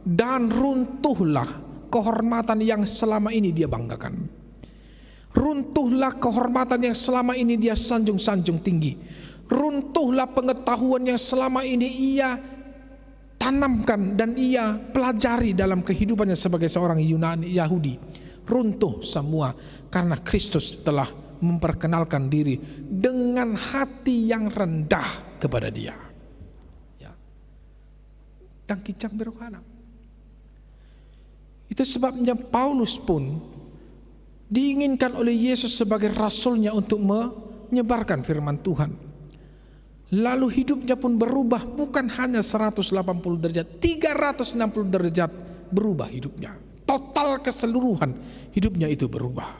dan runtuhlah kehormatan yang selama ini dia banggakan. Runtuhlah kehormatan yang selama ini dia sanjung-sanjung tinggi. Runtuhlah pengetahuan yang selama ini ia tanamkan dan ia pelajari dalam kehidupannya sebagai seorang Yahudi. Runtuh semua karena Kristus telah memperkenalkan diri dengan hati yang rendah kepada dia. Ya. Dan kicang berokana. Itu sebabnya Paulus pun diinginkan oleh Yesus sebagai rasulnya untuk menyebarkan firman Tuhan. Lalu hidupnya pun berubah, bukan hanya 180 derajat, 360 derajat berubah hidupnya. Total keseluruhan hidupnya itu berubah.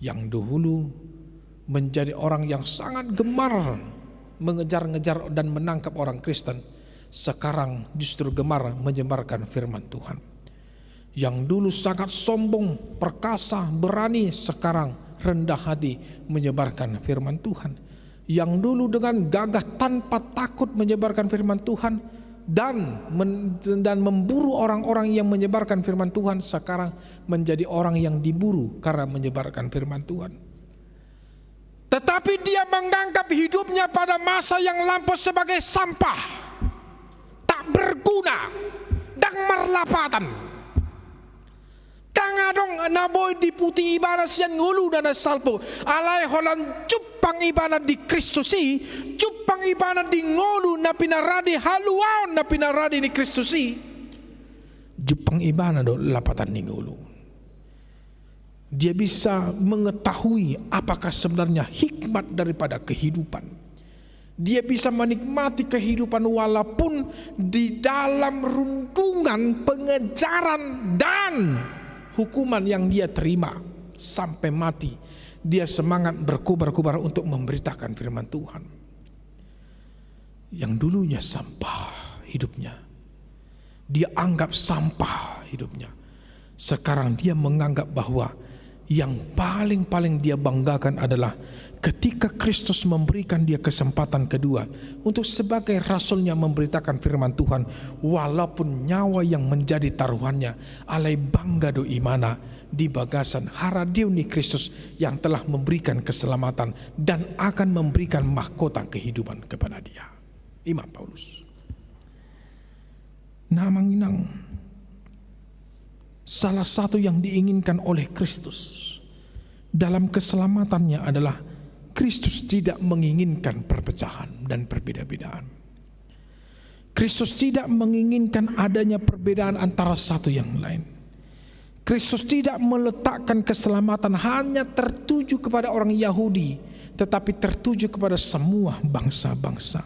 Yang dahulu menjadi orang yang sangat gemar mengejar-ngejar dan menangkap orang Kristen, sekarang justru gemar menyebarkan firman Tuhan. Yang dulu sangat sombong, perkasa, berani, sekarang rendah hati menyebarkan firman Tuhan. Yang dulu dengan gagah tanpa takut menyebarkan firman Tuhan dan memburu orang-orang yang menyebarkan firman Tuhan, sekarang menjadi orang yang diburu karena menyebarkan firman Tuhan. Tetapi dia menganggap hidupnya pada masa yang lampau sebagai sampah, tak berguna dan merlapatan. Tangadong naboy diputi ibarat sian ngulu dan salpo alai holan cupang ibarat di Kristusi, cupang ibarat di ngulu na pinaradi haluaon na pinaradi di Kristusi, cupang ibarat do lapatan di ngulu. Dia bisa mengetahui apakah sebenarnya hikmat daripada kehidupan. Dia bisa menikmati kehidupan walaupun di dalam rundungan pengejaran dan hukuman yang dia terima sampai mati. Dia semangat berkobar-kobar untuk memberitakan firman Tuhan. Yang dulunya sampah hidupnya, dia anggap sampah hidupnya. Sekarang dia menganggap bahwa yang paling dia banggakan adalah ketika Kristus memberikan dia kesempatan kedua untuk sebagai rasulnya memberitakan firman Tuhan, walaupun nyawa yang menjadi taruhannya, alai bangga do imana di bagasan haradiuni Kristus yang telah memberikan keselamatan dan akan memberikan mahkota kehidupan kepada dia. Imam Paulus. Namanginang, salah satu yang diinginkan oleh Kristus dalam keselamatannya adalah Kristus tidak menginginkan perpecahan dan perbeda-bedaan. Kristus tidak menginginkan adanya perbedaan antara satu yang lain. Kristus tidak meletakkan keselamatan hanya tertuju kepada orang Yahudi, tetapi tertuju kepada semua bangsa-bangsa.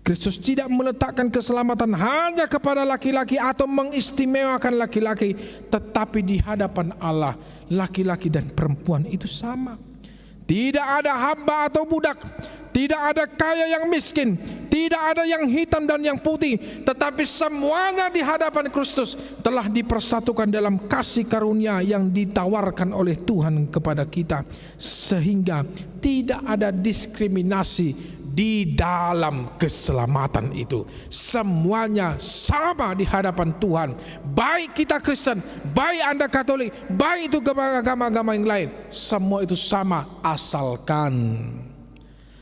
Kristus tidak meletakkan keselamatan hanya kepada laki-laki atau mengistimewakan laki-laki, tetapi di hadapan Allah laki-laki dan perempuan itu sama. Tidak ada hamba atau budak, tidak ada kaya yang miskin, tidak ada yang hitam dan yang putih, tetapi semuanya di hadapan Kristus telah dipersatukan dalam kasih karunia yang ditawarkan oleh Tuhan kepada kita, sehingga tidak ada diskriminasi di dalam keselamatan itu. Semuanya sama di hadapan Tuhan. Baik kita Kristen, baik Anda Katolik, baik itu agama-agama yang lain, semua itu sama, asalkan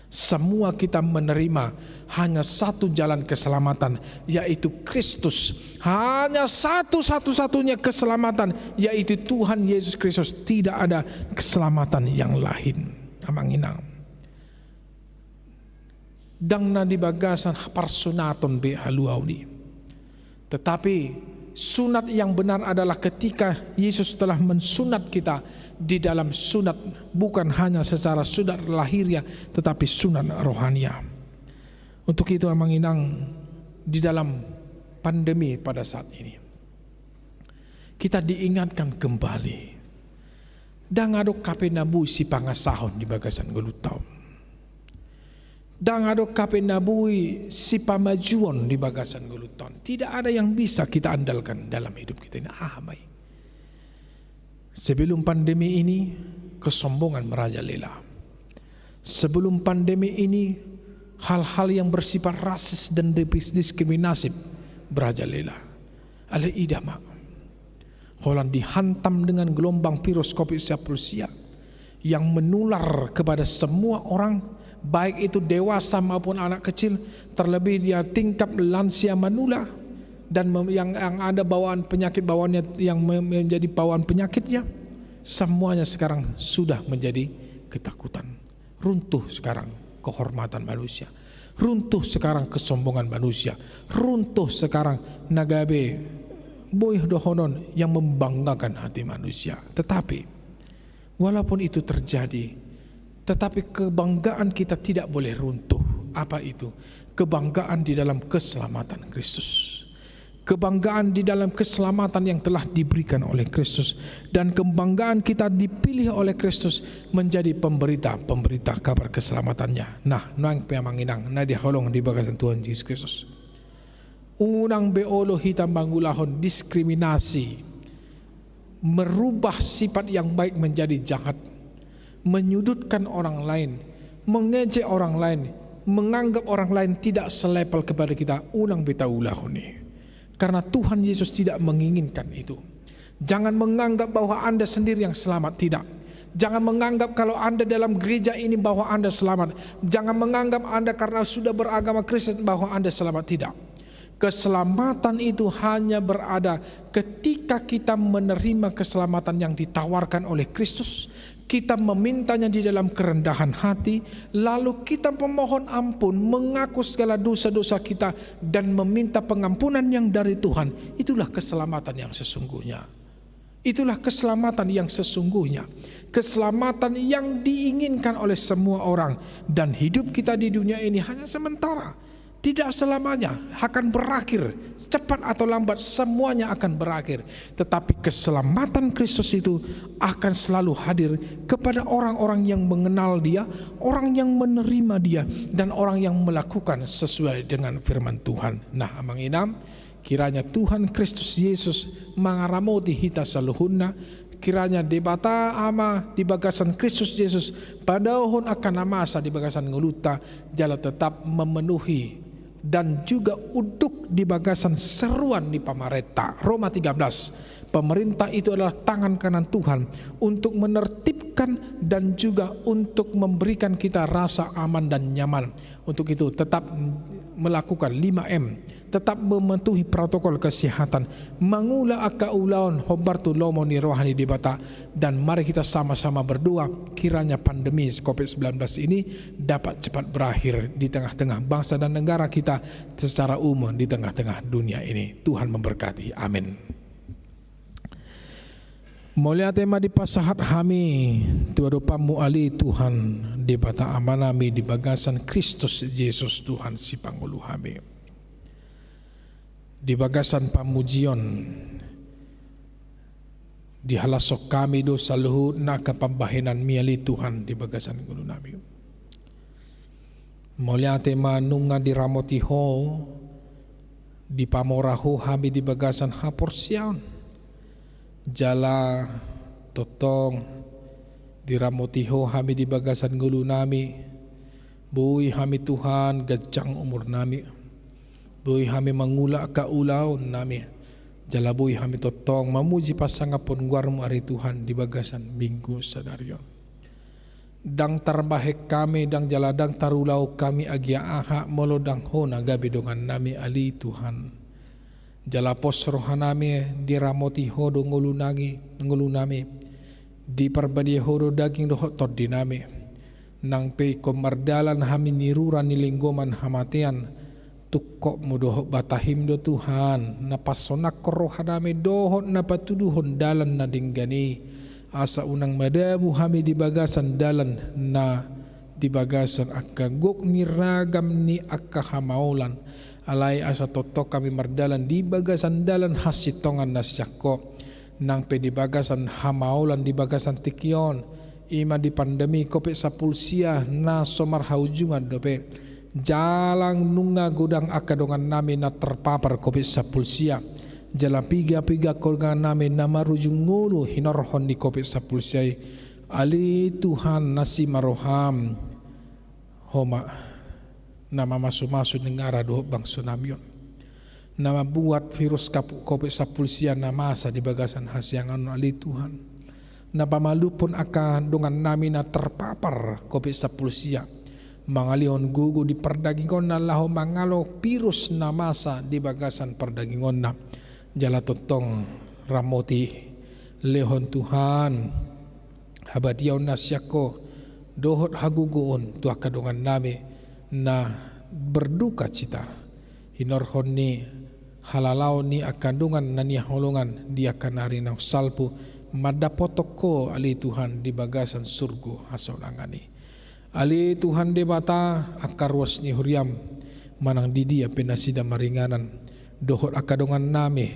semua kita menerima hanya satu jalan keselamatan, yaitu Kristus. Hanya satu-satunya keselamatan, yaitu Tuhan Yesus Kristus. Tidak ada keselamatan yang lain. Amanginang. Dang na di bagasan parsunaton be haluaudi. Tetapi sunat yang benar adalah ketika Yesus telah mensunat kita di dalam sunat, bukan hanya secara sunat lahiriah, tetapi sunat rohania. Untuk itu amanginang, di dalam pandemi pada saat ini kita diingatkan kembali. Dang adok kapenabu si pangasahon di bagasan golutau. Dan ada kapenabui si pamajuan di bagasan guluton. Tidak ada yang bisa kita andalkan dalam hidup kita ini. Baik. Sebelum pandemi ini, kesombongan merajalela. Sebelum pandemi ini, hal-hal yang bersifat rasis dan diskriminasi merajalela. Ala idama. Holland dihantam dengan gelombang virus COVID-19 yang menular kepada semua orang, baik itu dewasa maupun anak kecil, terlebih dia tingkat lansia manula, dan yang ada bawaan penyakit bawaannya yang menjadi bawaan penyakitnya, semuanya sekarang sudah menjadi ketakutan. Runtuh sekarang kehormatan manusia, runtuh sekarang kesombongan manusia, runtuh sekarang nagabe boy dohonon yang membanggakan hati manusia. Tetapi walaupun itu terjadi, tetapi kebanggaan kita tidak boleh runtuh. Apa itu? Kebanggaan di dalam keselamatan Kristus. Kebanggaan di dalam keselamatan yang telah diberikan oleh Kristus. Dan kebanggaan kita dipilih oleh Kristus menjadi pemberita kabar keselamatannya. Nah, nang pemanginang, na diholong di bagasan Tuhan Yesus Kristus. Unang beolo hitam bangulahon diskriminasi, merubah sifat yang baik menjadi jahat, menyudutkan orang lain, mengejek orang lain, menganggap orang lain tidak selevel kepada kita, unang betaulahoni. Karena Tuhan Yesus tidak menginginkan itu. Jangan menganggap bahwa Anda sendiri yang selamat, tidak. Jangan menganggap kalau Anda dalam gereja ini bahwa Anda selamat. Jangan menganggap Anda karena sudah beragama Kristen bahwa Anda selamat, tidak. Keselamatan itu hanya berada ketika kita menerima keselamatan yang ditawarkan oleh Kristus. Kita memintanya di dalam kerendahan hati, lalu kita memohon ampun, mengaku segala dosa-dosa kita, dan meminta pengampunan yang dari Tuhan. Itulah keselamatan yang sesungguhnya. Itulah keselamatan yang sesungguhnya. Keselamatan yang diinginkan oleh semua orang. Dan hidup kita di dunia ini hanya sementara. Tidak selamanya akan berakhir, cepat atau lambat semuanya akan berakhir. Tetapi keselamatan Kristus itu akan selalu hadir kepada orang-orang yang mengenal Dia, orang yang menerima Dia, dan orang yang melakukan sesuai dengan firman Tuhan. Nah, amanginam, kiranya Tuhan Kristus Yesus mangaramoti hita saluhunna, kiranya debata ama di bagasan Kristus Yesus padahon akan masa di bagasan ngeluta jala tetap memenuhi dan juga uduk di bagasan seruan di pamareta. Roma 13. Pemerintah itu adalah tangan kanan Tuhan untuk menertibkan dan juga untuk memberikan kita rasa aman dan nyaman. Untuk itu tetap melakukan 5M, tetap mematuhi protokol kesehatan, mangula aka ulaon hobartu lomo ni rohani di bata, dan mari kita sama-sama berdoa kiranya pandemi COVID-19 ini dapat cepat berakhir di tengah-tengah bangsa dan negara kita secara umum di tengah-tengah dunia ini. Tuhan memberkati. Amin. Mulia tema di pasahat kami tuado pamu ali Tuhan di bata amanami di bagasan Kristus Yesus Tuhan si Pangulu kami. Di bagasan pamujion di halasok kami do saluhut na kapambahinan miali Tuhan di bagasan gulu nami. Mulia tema nunga di ramotiho di pamoraho kami di bagasan haporsian. Jala totong diramotiho kami di bagasan gulu nami. Buhi kami Tuhan gajang umur nami. Buhi kami mangula ka ulaon nami. Jala buhi kami totong mamuji pasangapon guarmu ari Tuhan di bagasan minggu sadaryo. Dang tarbahek kami dang jaladang tarulau kami agia aha molodang hona gabi dongan nami ali Tuhan. Jalapos rohanami diramoti hodo ngulu nami di perbadi hodo daging dohot todi nami nang pe komardalan hami niruran nilinggoman hamatian tukok mudohok batahim do Tuhan napasonak rohanami dohot napatuduhon dalan na dinggani asa unang madabu hami di bagasan dalan na di bagasan akagok niragam ni akahamaulan alai asa totok kami mardalan di bagasan dalan hasitongan nasyako nang pe di bagasan hamaulan di bagasan tikion ima di pandemi kope sapulsia na somar haujungan dope jalang nunga gudang akadongan nami na terpapar kope sapulsia jala piga kolgan nami na marujung ngulu hinorhon di kope sapulsia ali Tuhan nasi maroham homa nama masu-masu negara doh bang tsunami nama buat virus COVID sapulsia nama masa di bagasan hasyangan ali Tuhan napa malu pun akan dongan nami na terpapar COVID sapulsia mangalihon gugu di perdagingon na laho mangalo virus na masa di bagasan perdagingon na jala totong ramoti lehon Tuhan habadiyaw nasyako dohot haguguon tu akadongan nami na berduka cita hinorhon ni halalau ni akandungan na niya holongan di akanari ng salpo madapotoko ali Tuhan di bagasan surgo hasolangani ali Tuhan de bata akarwas ni huriam manang didi penasida maringanan dohot akadongan nami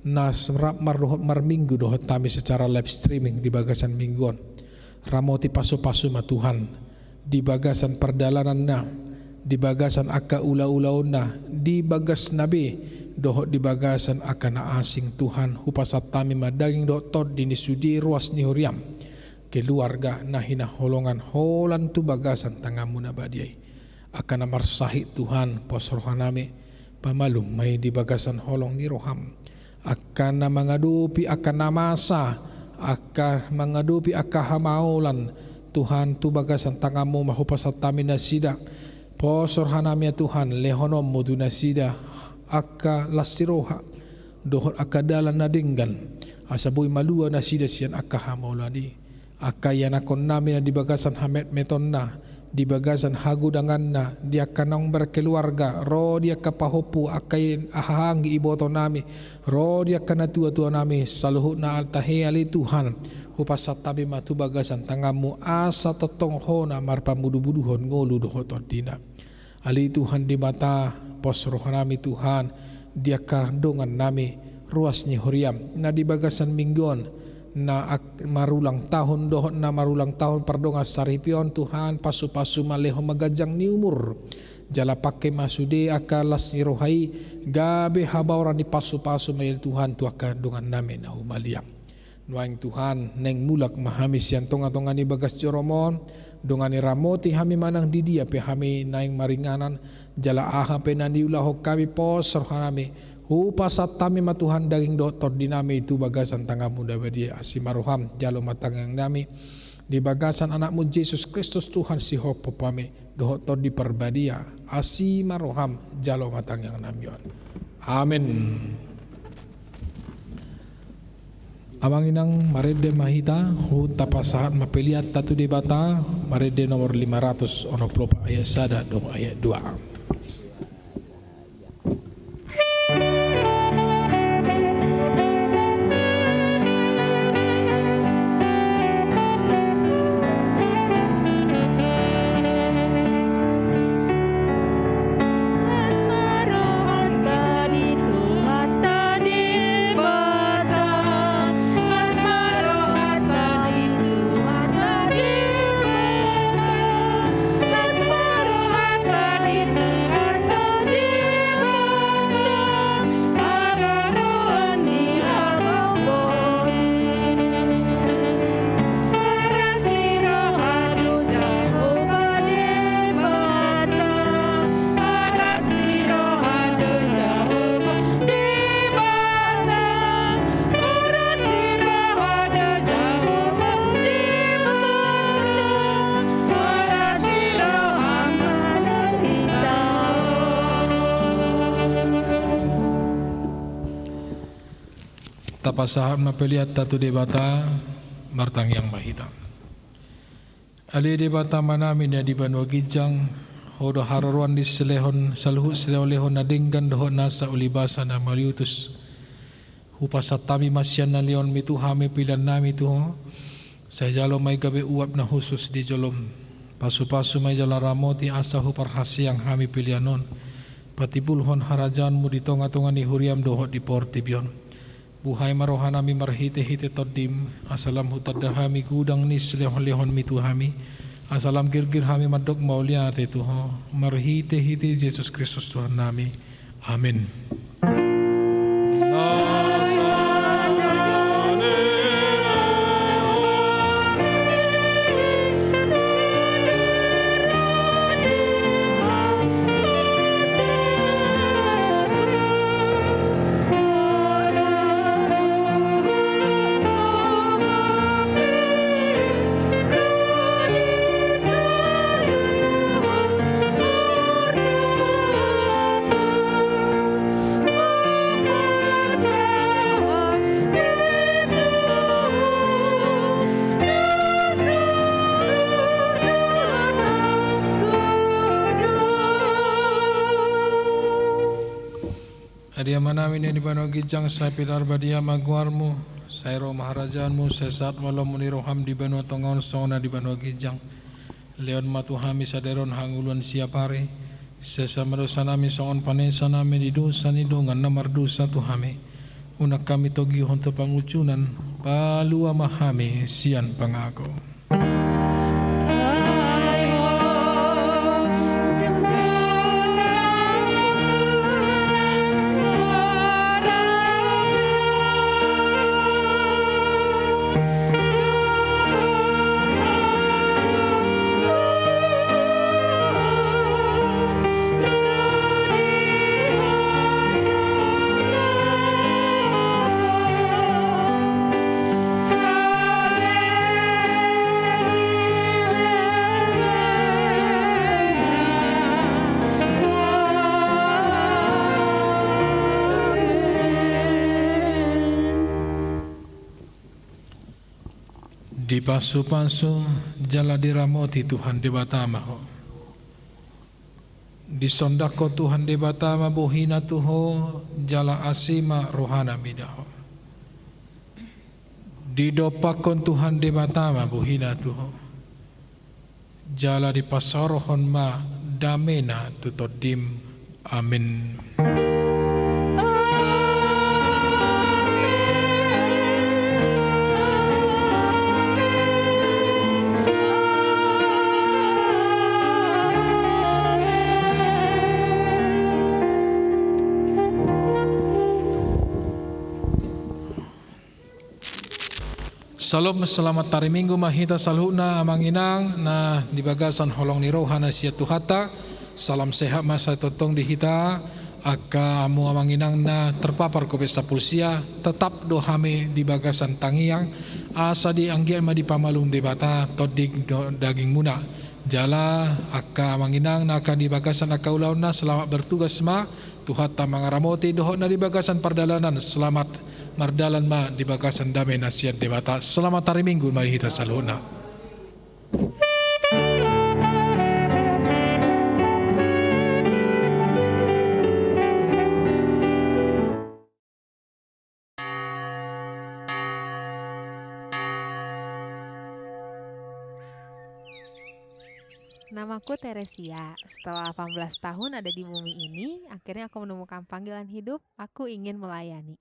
na serap mardohot marminggu dohot tami secara live streaming di bagasan mingguan ramoti paso-paso ma Tuhan di bagasan perdalanan na di bagasan aka ula-ulaon na di bagas nabi dohot di bagasan aka na asing Tuhan hupasat tami madaging dohot di nisudi ruas ni huriam keluarga na hinaholongan holan tu bagasan tangamu na badiay aka na marsahi Tuhan posrohan nami pamalum may di bagasan holong ni roham aka na mangadupi aka na masa aka mangadupi aka hamaulan Tuhan tu bagasan tangamu mahupasat tami na sida posor hanami Tuhan lehonom moduna sida aka lastiroha dohot aka dalan na dinggan asaboy malua na sida siyan aka hamaulani aka yanakon nami na di bagasan hamet meton na di bagasan hagudangan na di akanang berkeluarga ro di akapahopu akayin ahangi iboto nami ro di akanatua-tua nami saluhut na altahe ali Tuhan hupasat tabi matu bagasan tangamu asa totong hona marpamudu-buduhon ngolu dohoton dina ali Tuhan di mata posroh nami Tuhan dia kandungan nami ruasnya huriam na di bagasan mingguan na marulang tahun dohot na marulang tahun pardonga saripion Tuhan pasu-pasu maleho magajang ni umur jala pakai masude akalas ni rohai gabe habauran di pasu-pasu mayel Tuhan tu akan dungan nami na humaliam Nuaing Tuhan neng mulak mahami sian tonga-tongani bagas joromon dongani ramoti hami manang didia pe hami naing maringanan jala aha pe nandi ulah kami pos rohanami pasat tami matuhan daging doktor dinami itu bagasan tangga muda badi asimaroham jalo matang yang nami di bagasan anakmu Yesus Kristus Tuhan si hopo pami doktor di perbadia asimaroham jalo matang yang nami. Amin. Amanginang marede mahita huta pasahat mapeliat tatu de bata marede nomor 500 ono propa ayat sada dong ayat 2. Tapasahat mapeliat tatu debata martang yang mahita. Ali debata manami na di Banua Gijang hodo hararuan di selehon salhu selehon nadinggan dohon nasa ulibasa na maliutus. Hupasatami masyan na leon mitu hame pilan nami tuho. Sa jalo may gabi uap na husus di jolom. Pasu-pasu may jala ramoti asa huparhasi ang hami pilianon. Patibulhon harajan mo di tonga-tonga ni huriam dohot di portibyon. Buhay marohanami marhite-hite todim asalam hutadahami gudang nis lehon-lehon mituhami asalam girgir hami madok mauliate tuho marhite-hite Yesus Kristus Tuhan nami. Amin. Adia manamin yang di Banua Gijang sa pilar badia magwarmu sairo maharajanmu sesat malam muniroham di Banua Tongaon sona di Banua Gijang leon matuhami saderon hanguluan siapare sesa medosanami songon panesanami di dosa ni dongan namar dosa tuhami unak kami togi honto pangucunan palua mahami sian pangako. Di pasu-pasu jala diramoti Tuhan di batama ho. Di sondako Tuhan di batama bohina tuho jala asima rohana midaho. Di dopakon Tuhan di batama bohina tuho jala di pasarohon ma damena tutodim. Amin. Salam selamat hari Minggu mahita salhuna amanginang na di bagasan holong ni rohana sia tuhata. Salam sehat masa totong di hita. Aka mu amanginang na terpapar COVID-19 tetap dohame di bagasan tangiang asa di anggian ma di pamalung debata todik daging muna. Jala aka amanginang na akan di bagasan aka ulaw na selamat bertugas ma tuhata mangaramoti dohot na di bagasan perdalanan selamat mardalan ma di bagasan damai nasihat debata. Selamat hari Minggu mari kita saluna. Namaku Teresia. Setelah 18 tahun ada di bumi ini, akhirnya aku menemukan panggilan hidup. Aku ingin melayani.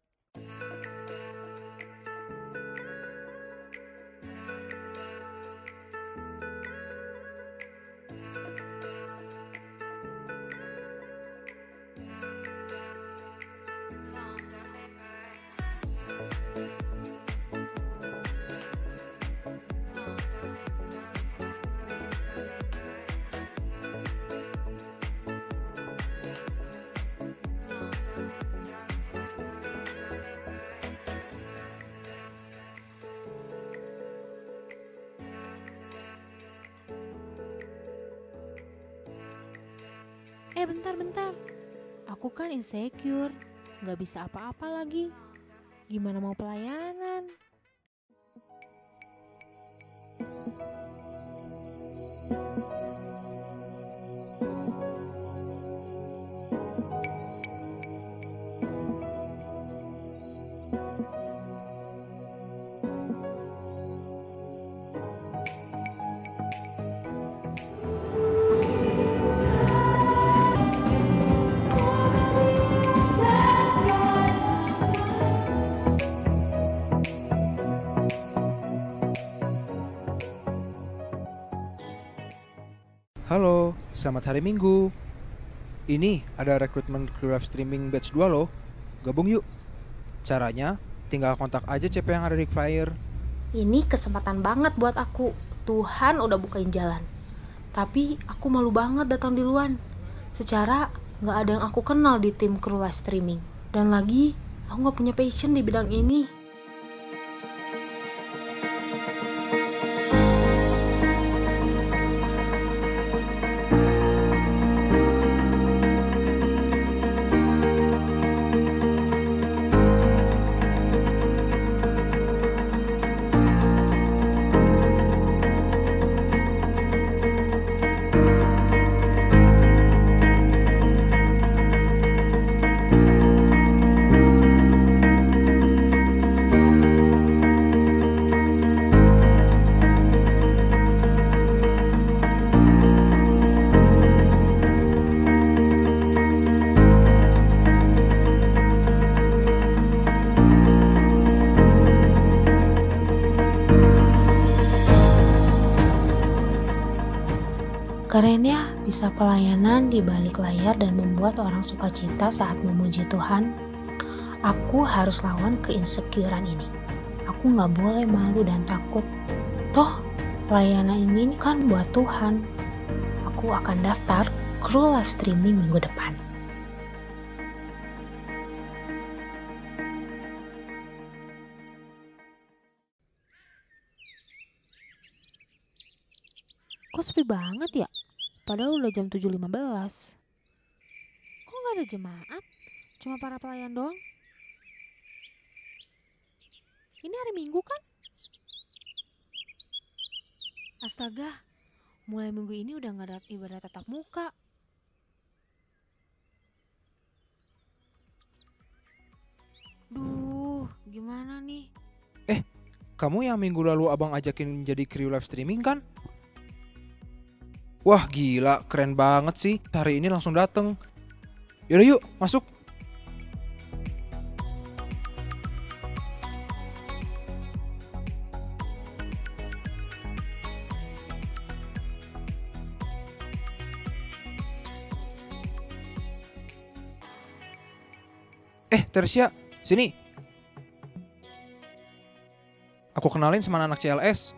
Bentar. Aku kan insecure, gak bisa apa-apa lagi. Gimana mau pelayanan? Halo, selamat hari Minggu. Ini ada rekrutmen crew live streaming batch 2 loh. Gabung yuk. Caranya tinggal kontak aja CP yang ada di flyer. Ini kesempatan banget buat aku. Tuhan udah bukain jalan. Tapi aku malu banget datang duluan. Secara gak ada yang aku kenal di tim crew live streaming. Dan lagi aku gak punya passion di bidang ini. Keren ya, bisa pelayanan di balik layar dan membuat orang sukacita saat memuji Tuhan. Aku harus lawan keinsecurean ini. Aku gak boleh malu dan takut. Toh, pelayanan ini kan buat Tuhan. Aku akan daftar crew live streaming minggu depan. Kok sepi banget ya? Padahal udah jam 7.15. Kok gak ada jemaat? Cuma para pelayan doang? Ini hari Minggu kan? Astaga, mulai minggu ini udah gak ada ibadah tatap muka. Duh, gimana nih? Kamu yang minggu lalu abang ajakin jadi crew live streaming kan? Wah gila, keren banget sih. Hari ini langsung dateng. Yaudah yuk, masuk. Tersia, sini. Aku Aku kenalin sama anak CLS.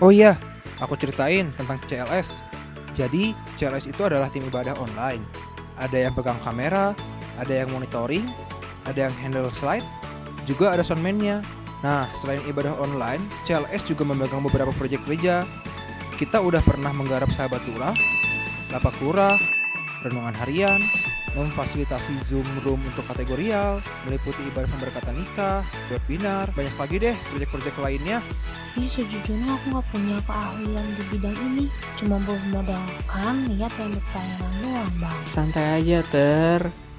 Oh iya, aku ceritain tentang CLS. Jadi, CLS itu adalah tim ibadah online. Ada yang pegang kamera, ada yang monitoring, ada yang handle slide, juga ada soundman-nya. Nah, selain ibadah online, CLS juga memegang beberapa proyek gereja. Kita udah pernah menggarap sahabat lurah, lapak lurah, renungan harian, memfasilitasi Zoom room untuk kategorial, meliputi ibadah pemberkatan nikah, webinar, banyak lagi deh proyek-proyek lainnya. Sejujurnya aku nggak punya keahlian di bidang ini, cuma bermodalkan niat dan pelayanan doang, Bang. Santai aja,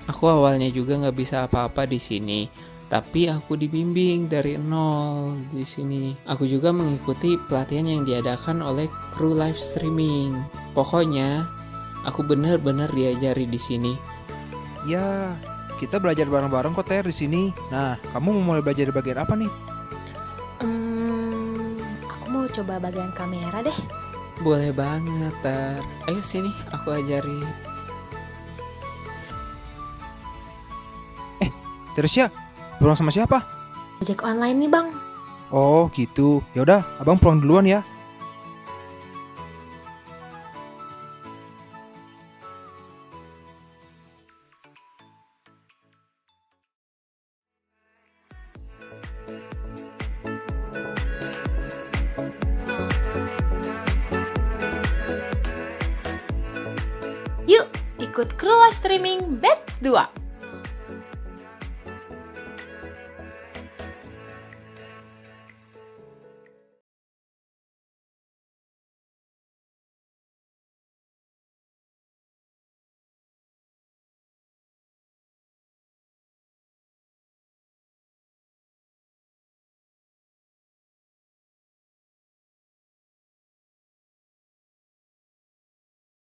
Aku awalnya juga nggak bisa apa-apa di sini, tapi aku dibimbing dari nol di sini. Aku juga mengikuti pelatihan yang diadakan oleh kru live streaming. Pokoknya, aku bener-bener diajari di sini. Ya, kita belajar bareng-bareng kok Ter di sini. Nah, kamu mau mulai belajar di bagian apa nih? Aku mau coba bagian kamera deh. Boleh banget, Ayo sini, aku ajari. Teresya, pulang sama siapa? Ojek online nih, Bang. Oh, gitu. Yaudah, abang pulang duluan ya. Yuk, ikut kru live streaming batch 2.